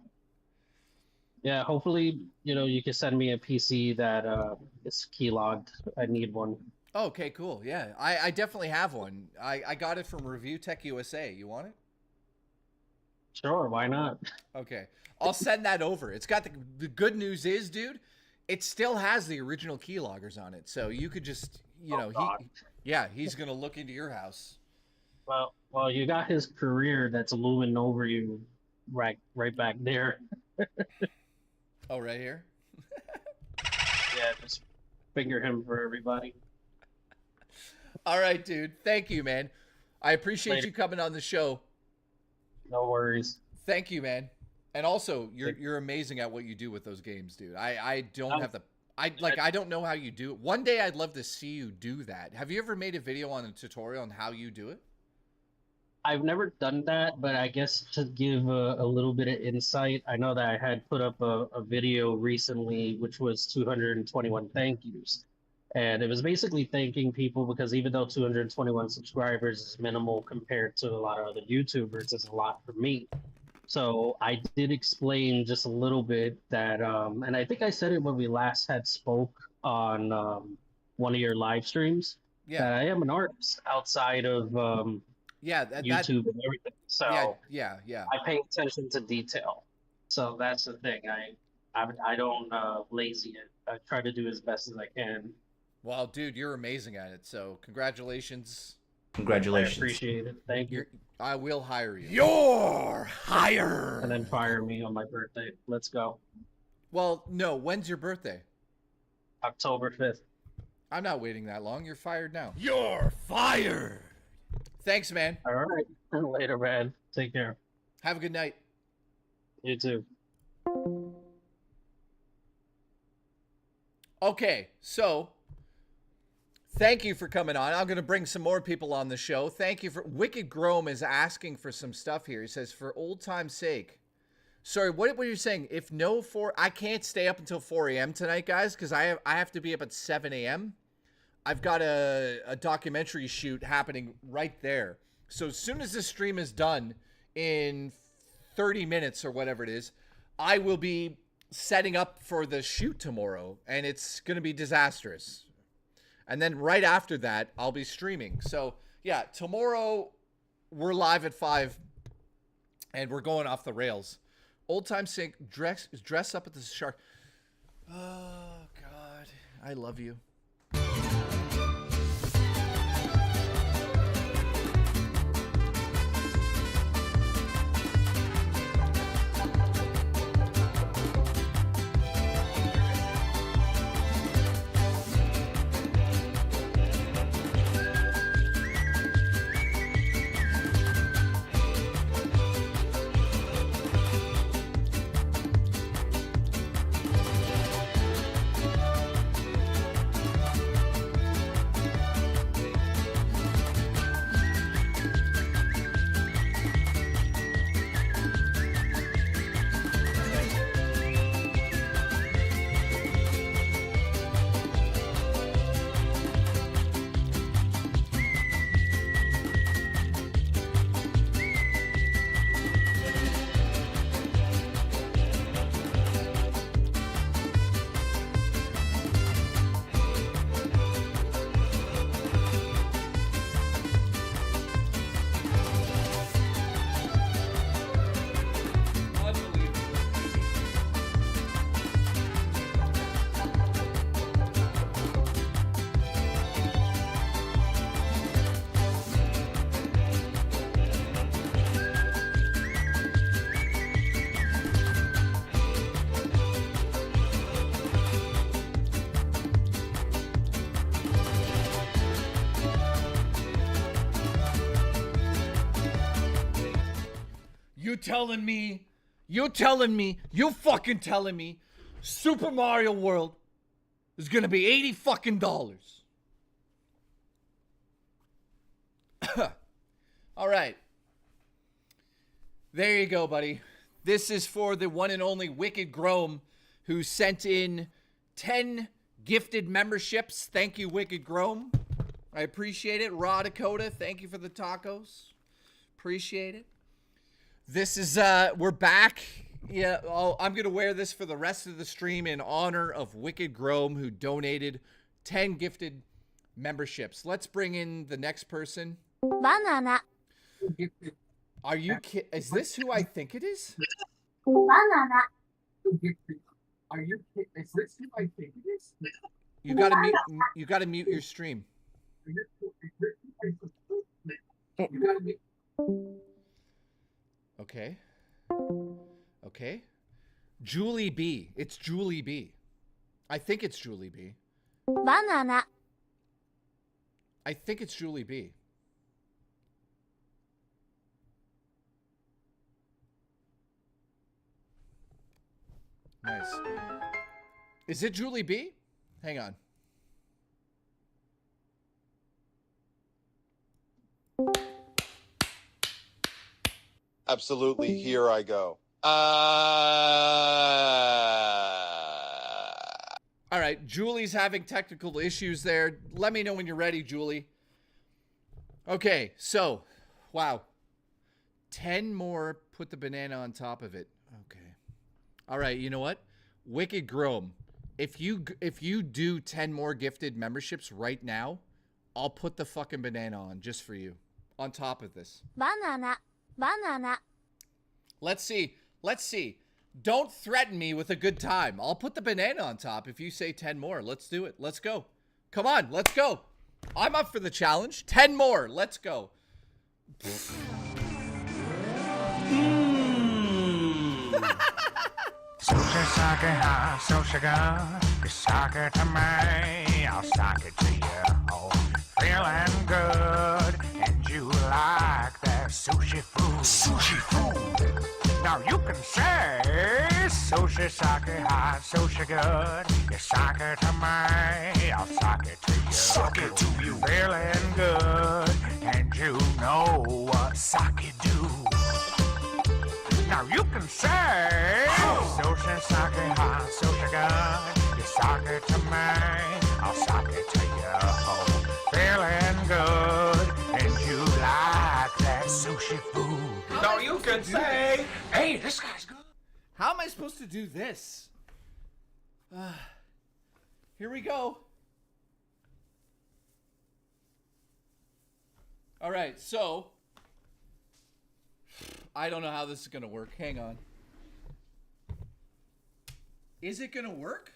yeah, hopefully, you know, you can send me a PC that is keylogged. I need one. Okay, cool. Yeah, I definitely have one. I got it from Review Tech USA. You want it? Sure, why not? Okay, I'll send that over. It's got the good news is, dude, it still has the original keyloggers on it. So you could just, you know, he's gonna look into your house. Well, you got his career that's looming over you right back there. Oh, right here? Yeah, just finger him for everybody. All right, dude. Thank you, man. I appreciate you coming on the show. No worries. Thank you, man. And also, you're amazing at what you do with those games, dude. I don't have the I don't know how you do it. One day I'd love to see you do that. Have you ever made a video on a tutorial on how you do it? I've never done that, but I guess to give a little bit of insight, I know that I had put up a video recently, which was 221 thank yous. And it was basically thanking people because even though 221 subscribers is minimal compared to a lot of other YouTubers, it's a lot for me. So I did explain just a little bit that, and I think I said it when we last had spoke on one of your live streams, that I am an artist outside of YouTube and everything. So yeah. I pay attention to detail. So that's the thing. I don't lazy it. I try to do as best as I can. Well, dude, you're amazing at it. So congratulations. Congratulations. I appreciate it. Thank you. I will hire you. You're hired. And then fire me on my birthday. Let's go. Well, no. When's your birthday? October 5th. I'm not waiting that long. You're fired now. You're fired. Thanks, man. All right. Later, man. Take care. Have a good night. You too. Okay, so thank you for coming on. I'm going to bring some more people on the show. Thank you for... Wicked Grome is asking for some stuff here. He says, for old time's sake. Sorry, what were you saying? If no 4... I can't stay up until 4 a.m. tonight, guys, because I have to be up at 7 a.m. I've got a documentary shoot happening right there. So as soon as this stream is done in 30 minutes or whatever it is, I will be setting up for the shoot tomorrow, and it's going to be disastrous. And then right after that, I'll be streaming. So yeah, tomorrow we're live at 5 and we're going off the rails. Old Time Sync, dress up at the shark. Oh God, I love you. You fucking telling me Super Mario World is gonna be $80 fucking dollars. All right. There you go, buddy. This is for the one and only Wicked Grome, who sent in 10 gifted memberships. Thank you, Wicked Grome. I appreciate it. Raw Dakota, thank you for the tacos. Appreciate it. This is, we're back. Yeah, I'm going to wear this for the rest of the stream in honor of Wicked Grome, who donated 10 gifted memberships. Let's bring in the next person. Banana. Are you kidding? Is this who I think it is? Banana. Are you kidding? Is this who I think it is? You gotta mute your stream. Okay. Okay. Julie B. It's Julie B. I think it's Julie B. Banana. I think it's Julie B. Nice. Is it Julie B? Hang on. Absolutely. Here I go. All right. Julie's having technical issues there. Let me know when you're ready, Julie. Okay. So, wow. 10 more. Put the banana on top of it. Okay. All right. You know what? Wicked Grome. If you do 10 more gifted memberships right now, I'll put the fucking banana on just for you. On top of this. Banana. Banana. Let's see. Let's see. Don't threaten me with a good time. I'll put the banana on top if you say 10 more. Let's do it. Let's go. Come on. Let's go. I'm up for the challenge. 10 more. Let's go. Sushi sake hot, so sugar, you sock it to me, I'll sock it to you. Oh, feeling good, and you like that sushi food. Sushi food. Now you can say, sushi sake hot, so good, you sock it to me, I'll sock it to you. Sock it to you. Feeling good, and you know what sake do. Now you can say, sushi sake hot, so good, you sock it to me, I'll sock it to you. How am I supposed to do this? Here we go. All right, so I don't know how this is going to work. Hang on. Is it going to work?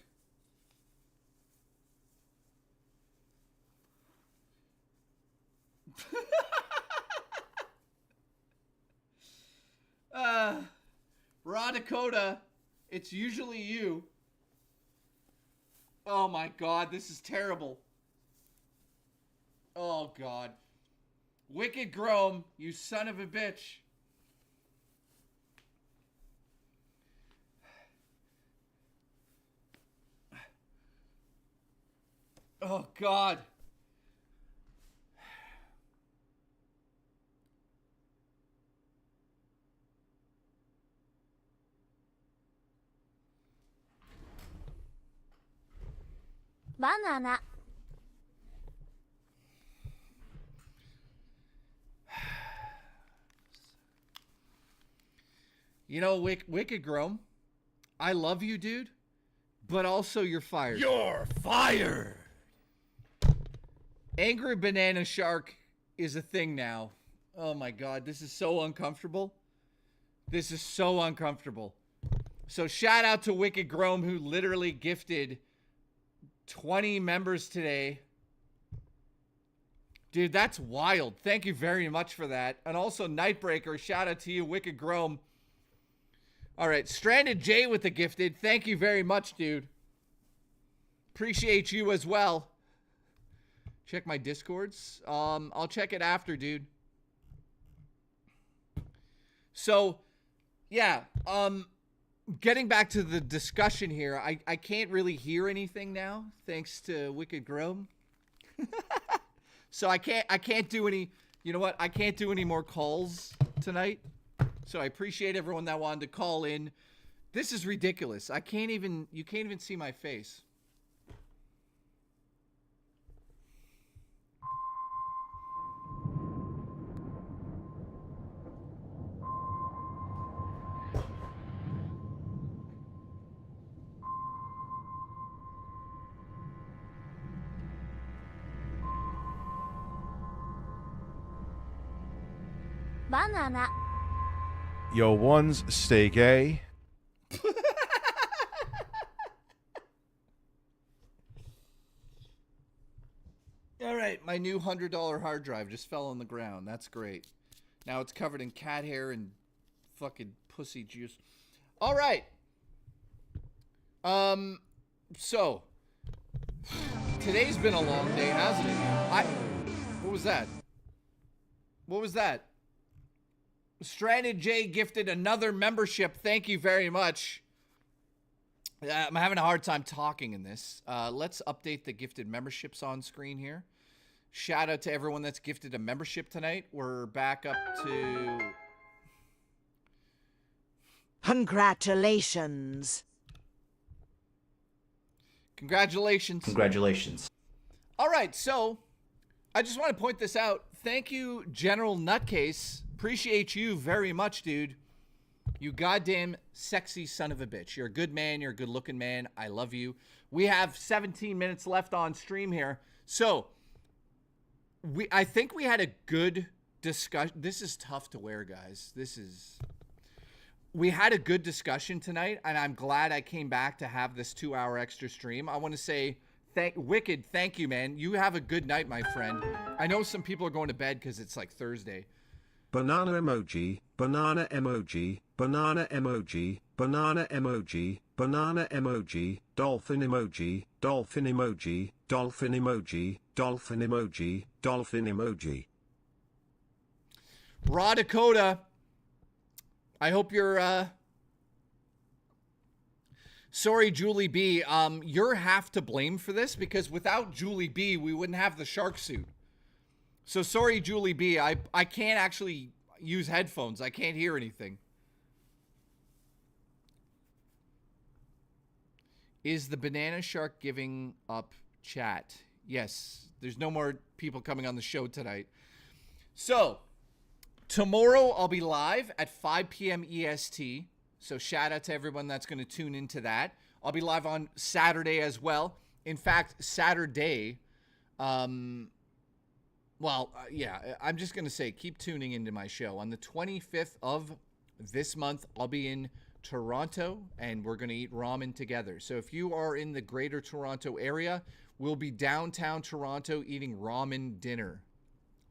Raw Dakota, it's usually you. Oh my God, this is terrible. Oh God. Wicked Grome, you son of a bitch. Oh God. Banana. You know, Wicked Grome, I love you, dude, but also you're fired. You're fired. Angry Banana Shark is a thing now. Oh my God, this is so uncomfortable. This is so uncomfortable. So shout out to Wicked Grome, who literally gifted 20 members today. Dude, that's wild. Thank you very much for that. And also Nightbreaker, shout out to you, Wicked Grome. All right, Stranded J with the gifted. Thank you very much, dude. Appreciate you as well. Check my Discords. I'll check it after, dude. So, yeah. Getting back to the discussion here, I can't really hear anything now, thanks to Wicked Grome. So I can't do any. You know what? I can't do any more calls tonight. So I appreciate everyone that wanted to call in. This is ridiculous. You can't even see my face. Banana. Yo, one's stay gay. All right, my new $100 hard drive just fell on the ground. That's great. Now it's covered in cat hair and fucking pussy juice. All right. So today's been a long day, hasn't it? What was that? What was that? Stranded J gifted another membership. Thank you very much. I'm having a hard time talking in this. Let's update the gifted memberships on screen here. Shout out to everyone that's gifted a membership tonight. We're back up to... Congratulations. Congratulations. Congratulations. All right, so I just want to point this out. Thank you, General Nutcase. Appreciate you very much, dude. You goddamn sexy son of a bitch. You're a good man. You're a good looking man. I love you. We have 17 minutes left on stream here. So I think we had a good discussion. This is tough to wear, guys. We had a good discussion tonight, and I'm glad I came back to have this 2-hour extra stream. I want to say Wicked, thank you, man. You have a good night, my friend. I know some people are going to bed because it's like Thursday. Banana emoji, banana emoji, banana emoji, banana emoji, banana emoji, dolphin emoji, dolphin emoji, dolphin emoji, dolphin emoji, dolphin emoji. Raw Dakota, I hope you're, sorry, Julie B. You're half to blame for this because without Julie B, we wouldn't have the shark suit. So sorry, Julie B. I can't actually use headphones. I can't hear anything. Is the banana shark giving up chat? Yes. There's no more people coming on the show tonight. So tomorrow I'll be live at 5 p.m. EST. So shout out to everyone that's going to tune into that. I'll be live on Saturday as well. In fact, Saturday, I'm just going to say, keep tuning into my show. On the 25th of this month, I'll be in Toronto, and we're going to eat ramen together. So if you are in the greater Toronto area, we'll be downtown Toronto eating ramen dinner.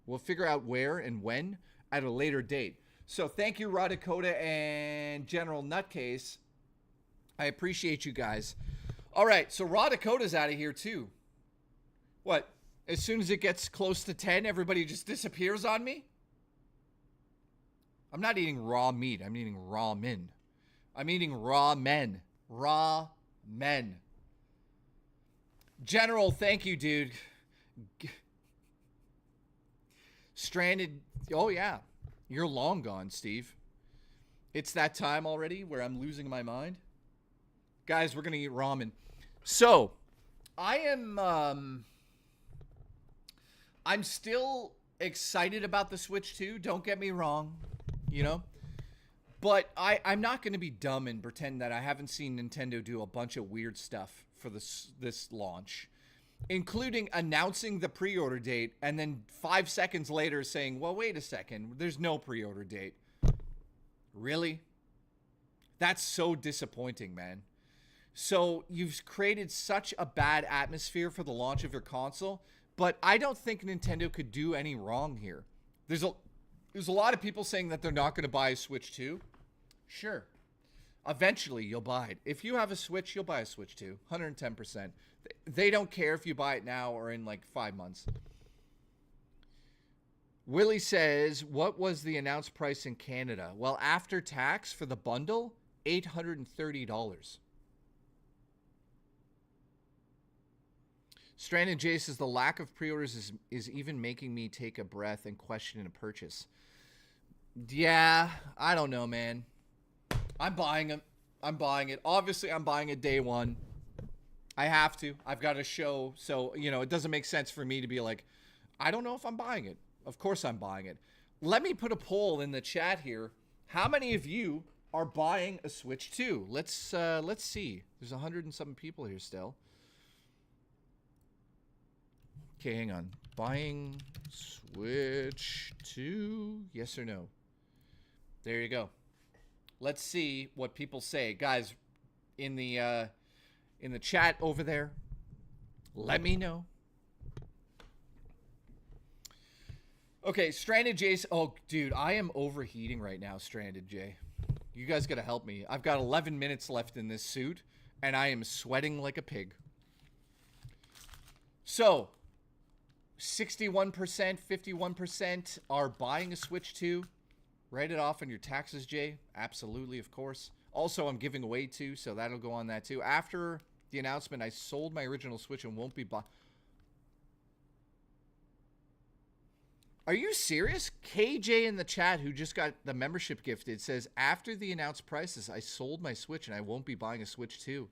We'll figure out where and when at a later date. So thank you, Raw Dakota and General Nutcase. I appreciate you guys. All right, so Raw Dakota's out of here too. What? As soon as it gets close to 10, everybody just disappears on me? I'm not eating raw meat. I'm eating ramen. I'm eating raw men. Raw men. General, thank you, dude. Stranded. Oh, yeah. You're long gone, Steve. It's that time already where I'm losing my mind. Guys, we're going to eat ramen. So, I'm still excited about the Switch 2. Don't get me wrong, you know. But I'm not going to be dumb and pretend that I haven't seen Nintendo do a bunch of weird stuff for this launch, including announcing the pre-order date and then 5 seconds later saying, well, wait a second, there's no pre-order date. Really? That's so disappointing, man. So you've created such a bad atmosphere for the launch of your console, but I don't think Nintendo could do any wrong here. There's a lot of people saying that they're not going to buy a Switch 2. Sure. Eventually, you'll buy it. If you have a Switch, you'll buy a Switch 2. 110%. They don't care if you buy it now or in like 5 months. Willie says, what was the announced price in Canada? Well, after tax for the bundle, $830. Stranded Jay says, the lack of pre-orders is even making me take a breath and question a purchase. Yeah, I don't know, man. I'm buying them. I'm buying it. Obviously, I'm buying it day one. I have to. I've got a show. So, you know, it doesn't make sense for me to be like, I don't know if I'm buying it. Of course I'm buying it. Let me put a poll in the chat here. How many of you are buying a Switch 2? Let's see. There's 100 and some people here still. Okay, hang on. Buying Switch 2? Yes or no? There you go. Let's see what people say. Guys, in the chat over there, let me know. Okay, Stranded Jay. Oh, dude, I am overheating right now, Stranded Jay. You guys got to help me. I've got 11 minutes left in this suit, and I am sweating like a pig. So, 61%, 51% are buying a Switch 2. Write it off on your taxes, Jay. Absolutely, of course. Also, I'm giving away 2, so that'll go on that too. After the announcement, I sold my original Switch and won't be buying. Are you serious? KJ in the chat, who just got the membership gifted, says, after the announced prices, I sold my Switch and I won't be buying a Switch 2.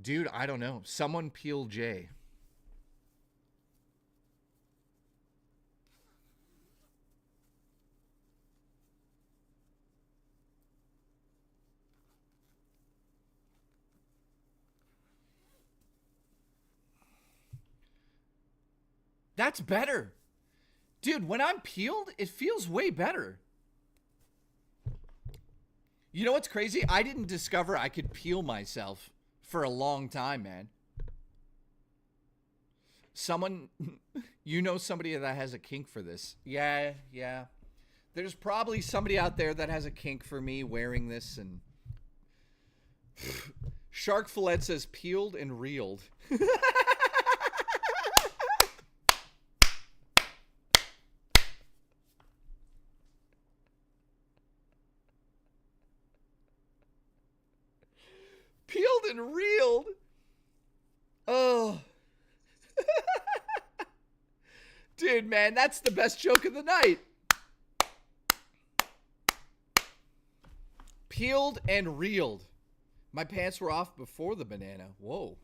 Dude, I don't know. Someone peel Jay. That's better. Dude, when I'm peeled, it feels way better. You know what's crazy? I didn't discover I could peel myself for a long time, man. Someone, you know somebody that has a kink for this. Yeah. There's probably somebody out there that has a kink for me wearing this. And Shark Fillet says peeled and reeled. Peeled and reeled. Oh. Dude, man, that's the best joke of the night. Peeled and reeled. My pants were off before the banana. Whoa.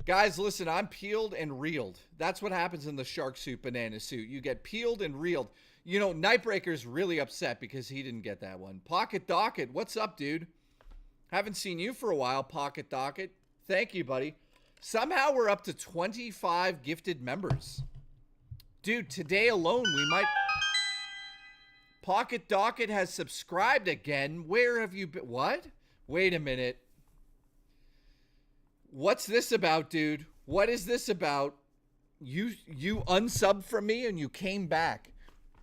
Guys, listen, I'm peeled and reeled. That's what happens in the shark suit banana suit. You get peeled and reeled. You know, Nightbreaker's really upset because he didn't get that one. Pocket Docket, what's up, dude? Haven't seen you for a while, Pocket Docket. Thank you, buddy. Somehow we're up to 25 gifted members. Dude, today alone we might... Pocket Docket has subscribed again. Where have you been? What? Wait a minute. What's this about, dude? What is this about? You unsubbed from me and you came back.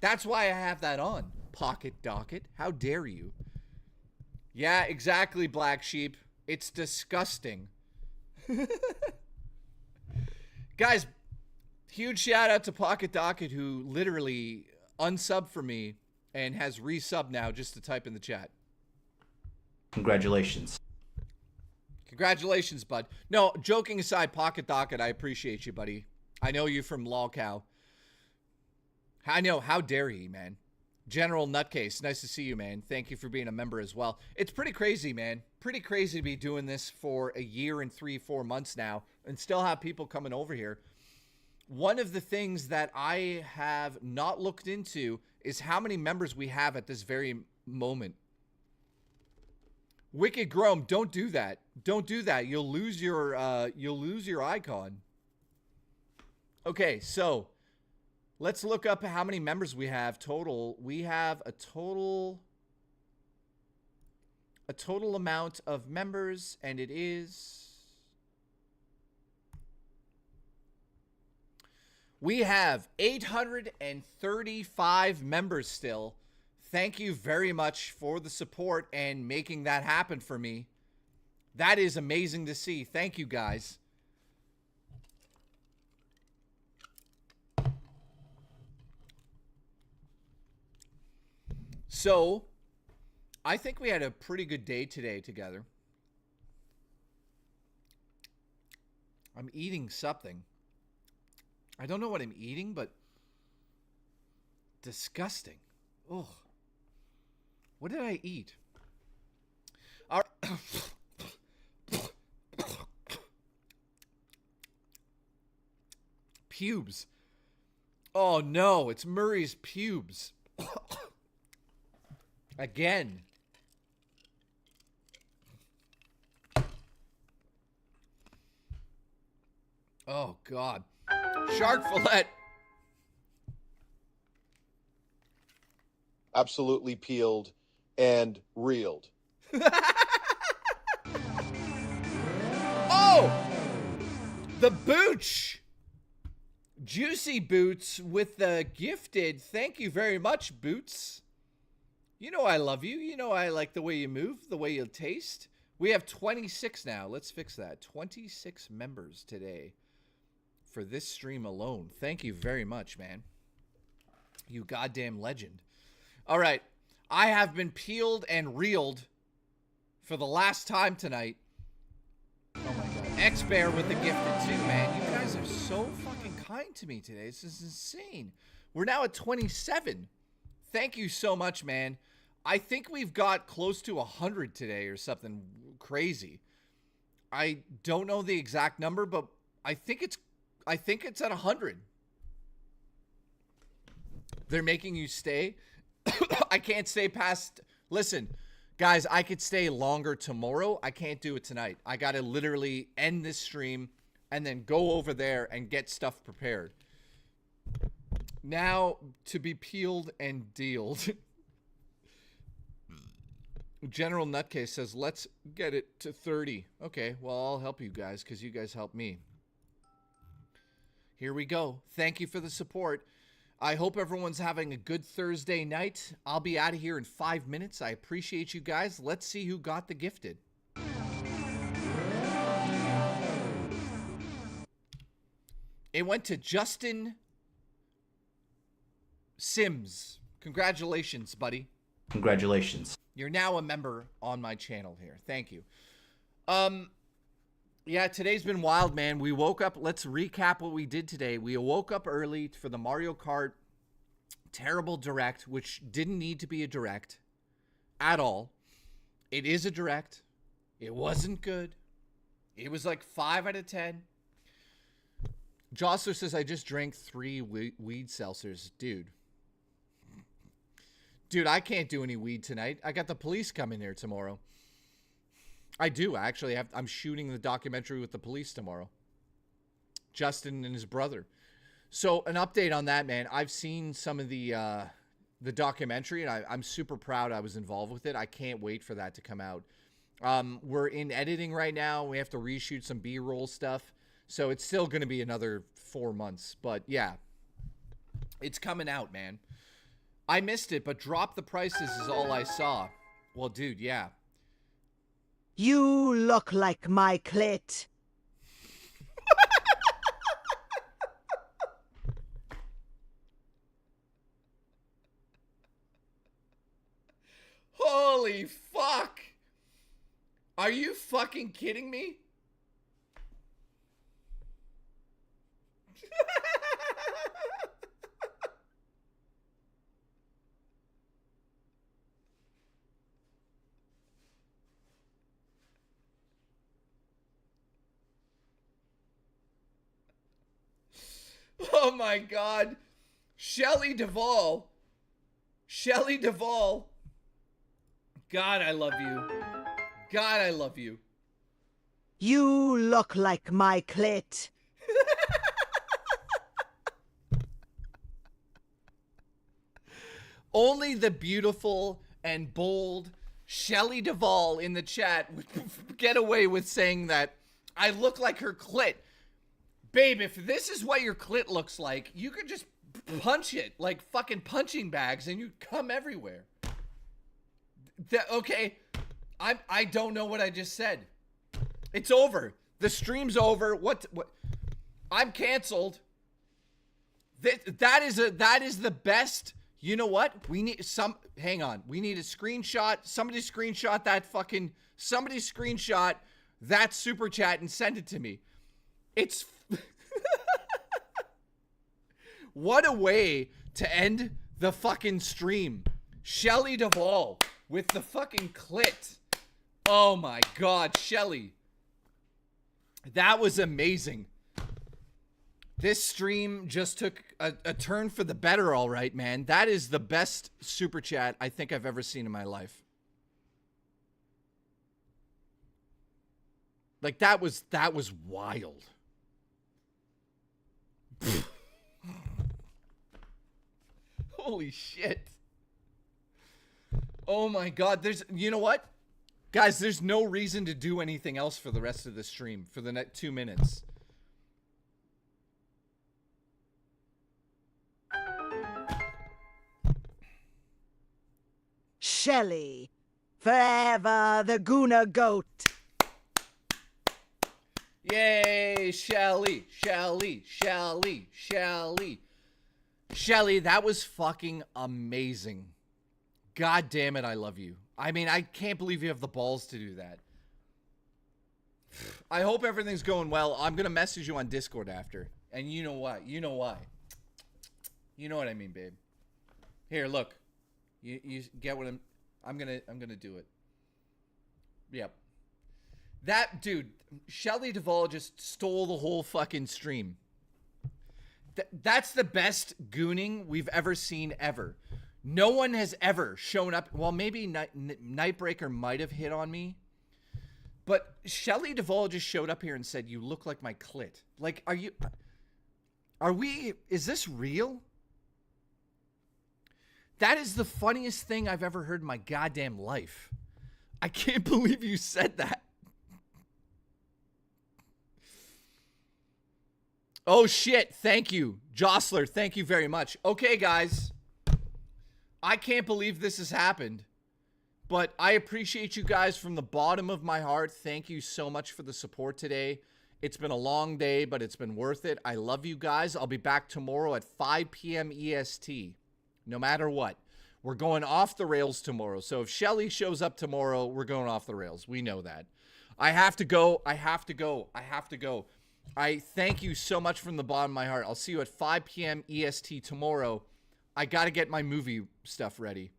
That's why I have that on. Pocket Docket. How dare you? Yeah, exactly, Black Sheep. It's disgusting. Guys, huge shout out to Pocket Docket who literally unsubbed for me and has resubbed now just to type in the chat. Congratulations. Congratulations, bud. No, joking aside, Pocket Docket, I appreciate you, buddy. I know you from LolCow. I know, how dare he, man. General Nutcase, nice to see you, man. Thank you for being a member as well. It's pretty crazy, man. Pretty crazy to be doing this for a year and 3-4 months now and still have people coming over here. One of the things that I have not looked into is how many members we have at this very moment. Wicked Grom, don't do that. Don't do that. You'll lose your icon. Okay, so let's look up how many members we have total. We have a total amount of members, and it is... We have 835 members still. Thank you very much for the support and making that happen for me. That is amazing to see. Thank you, guys. So, I think we had a pretty good day today together. I'm eating something. I don't know what I'm eating, but disgusting. Ugh. What did I eat? All right. Pubes. Oh no, it's Murray's pubes. Again. Oh God. Shark fillet. Absolutely peeled and reeled. Oh! The Booch! Juicy Boots with the gifted. Thank you very much, Boots. You know I love you. You know I like the way you move, the way you taste. We have 26 now. Let's fix that. 26 members today for this stream alone. Thank you very much, man. You goddamn legend. All right. I have been peeled and reeled for the last time tonight. Oh my God. X-Bear with the gifted too, man. You guys are so fucking kind to me today. This is insane. We're now at 27. Thank you so much, man. I think we've got close to 100 today or something crazy. I don't know the exact number, but I think it's at 100. They're making you stay. I can't stay past... Listen, guys, I could stay longer tomorrow. I can't do it tonight. I got to literally end this stream and then go over there and get stuff prepared. Now, to be peeled and dealed. General Nutcase says, let's get it to 30. Okay, well, I'll help you guys because you guys helped me. Here we go. Thank you for the support. I hope everyone's having a good Thursday night. I'll be out of here in 5 minutes. I appreciate you guys. Let's see who got the gifted. It went to Justin Sims. Congratulations, buddy. Congratulations. You're now a member on my channel here. Thank you. Yeah, today's been wild, man. We woke up. Let's recap what we did today. We woke up early for the Mario Kart terrible direct, which didn't need to be a direct at all. It is a direct. It wasn't good. It was like 5 out of 10. Jostler says, I just drank 3 weed seltzers. Dude. Dude, I can't do any weed tonight. I got the police coming here tomorrow. I do, actually. I'm shooting the documentary with the police tomorrow. Justin and his brother. So, an update on that, man. I've seen some of the documentary, and I'm super proud I was involved with it. I can't wait for that to come out. We're in editing right now. We have to reshoot some B-roll stuff. So, it's still going to be another 4 months. But, yeah. It's coming out, man. I missed it, but Drop the Prices is all I saw. Well, dude, yeah. You look like my clit. Holy fuck! Are you fucking kidding me? Oh my god. Shelley Duvall. Shelley Duvall. God, I love you. God, I love you. You look like my clit. Only the beautiful and bold Shelley Duvall in the chat would get away with saying that I look like her clit. Babe, if this is what your clit looks like, you could just punch it like fucking punching bags and you'd come everywhere. Okay, I don't know what I just said. It's over. The stream's over. What? I'm canceled. That is the best. You know what? We need some. Hang on. We need a screenshot. Somebody screenshot that super chat and send it to me. It's what a way to end the fucking stream. Shelley Duvall with the fucking clit. Oh my god, Shelley. That was amazing. This stream just took a turn for the better, all right, man. That is the best super chat I think I've ever seen in my life. Like, that was wild. Holy shit. Oh my god, you know what? Guys, there's no reason to do anything else for the rest of the stream, for the next 2 minutes. Shelley, forever the Guna goat. Yay, Shelley, Shelley, Shelley, Shelley. Shelley, that was fucking amazing. God damn it, I love you. I mean, I can't believe you have the balls to do that. I hope everything's going well. I'm going to message you on Discord after. And you know what? You know why. You know what I mean, babe. Here, look. You get what I'm going to do it. Yep. That dude, Shelley Duvall just stole the whole fucking stream. That's the best gooning we've ever seen ever. No one has ever shown up. Well, maybe Nightbreaker might have hit on me. But Shelley Duvall just showed up here and said, you look like my clit. Like, is this real? That is the funniest thing I've ever heard in my goddamn life. I can't believe you said that. Oh shit, thank you. Jostler, thank you very much. Okay, guys. I can't believe this has happened. But I appreciate you guys from the bottom of my heart. Thank you so much for the support today. It's been a long day, but it's been worth it. I love you guys. I'll be back tomorrow at 5 p.m. EST. No matter what. We're going off the rails tomorrow. So if Shelley shows up tomorrow, we're going off the rails. We know that. I have to go. I have to go. I have to go. I thank you so much from the bottom of my heart. I'll see you at 5 p.m. EST tomorrow. I got to get my movie stuff ready.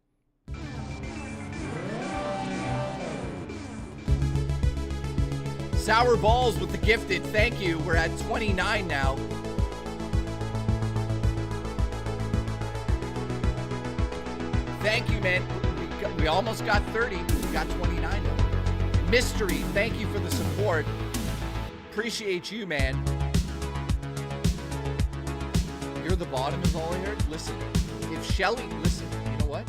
Sour Balls with the gifted. Thank you. We're at 29 now. Thank you, man. We almost got 30. We got 29 now. Mystery, thank you for the support. Appreciate you, man. You're the bottom is all I heard? Listen, if Shelly, listen, you know what?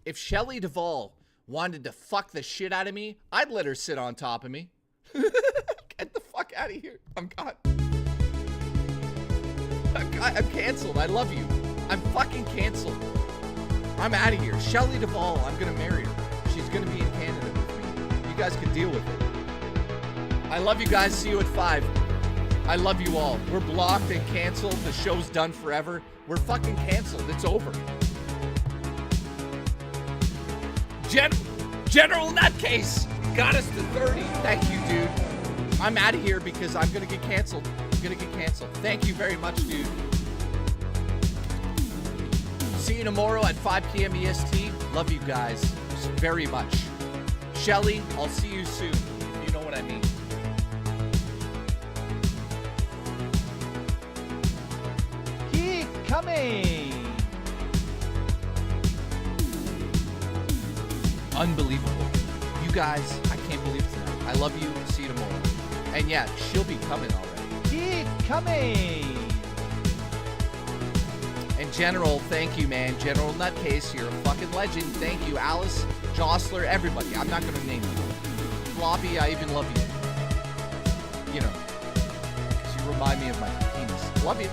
If Shelly Duvall wanted to fuck the shit out of me, I'd let her sit on top of me. Get the fuck out of here. I'm gone. I'm canceled. I love you. I'm fucking canceled. I'm out of here. Shelly Duvall, I'm gonna marry her. She's gonna be in Canada with me. You guys can deal with it. I love you guys. See you at 5. I love you all. We're blocked and canceled. The show's done forever. We're fucking canceled. It's over. General Nutcase got us to 30. Thank you, dude. I'm out of here because I'm gonna get canceled. I'm gonna get canceled. Thank you very much, dude. See you tomorrow at 5 p.m. EST. Love you guys very much. Shelly, I'll see you soon. You know what I mean. Keep coming. Unbelievable. You guys, I can't believe tonight. I love you. See you tomorrow. And yeah, she'll be coming already. Keep coming. And General, thank you, man. General Nutcase, you're a fucking legend. Thank you, Alice, Jostler, everybody. I'm not going to name you. Floppy, I even love you. You know, because you remind me of my penis. Love you.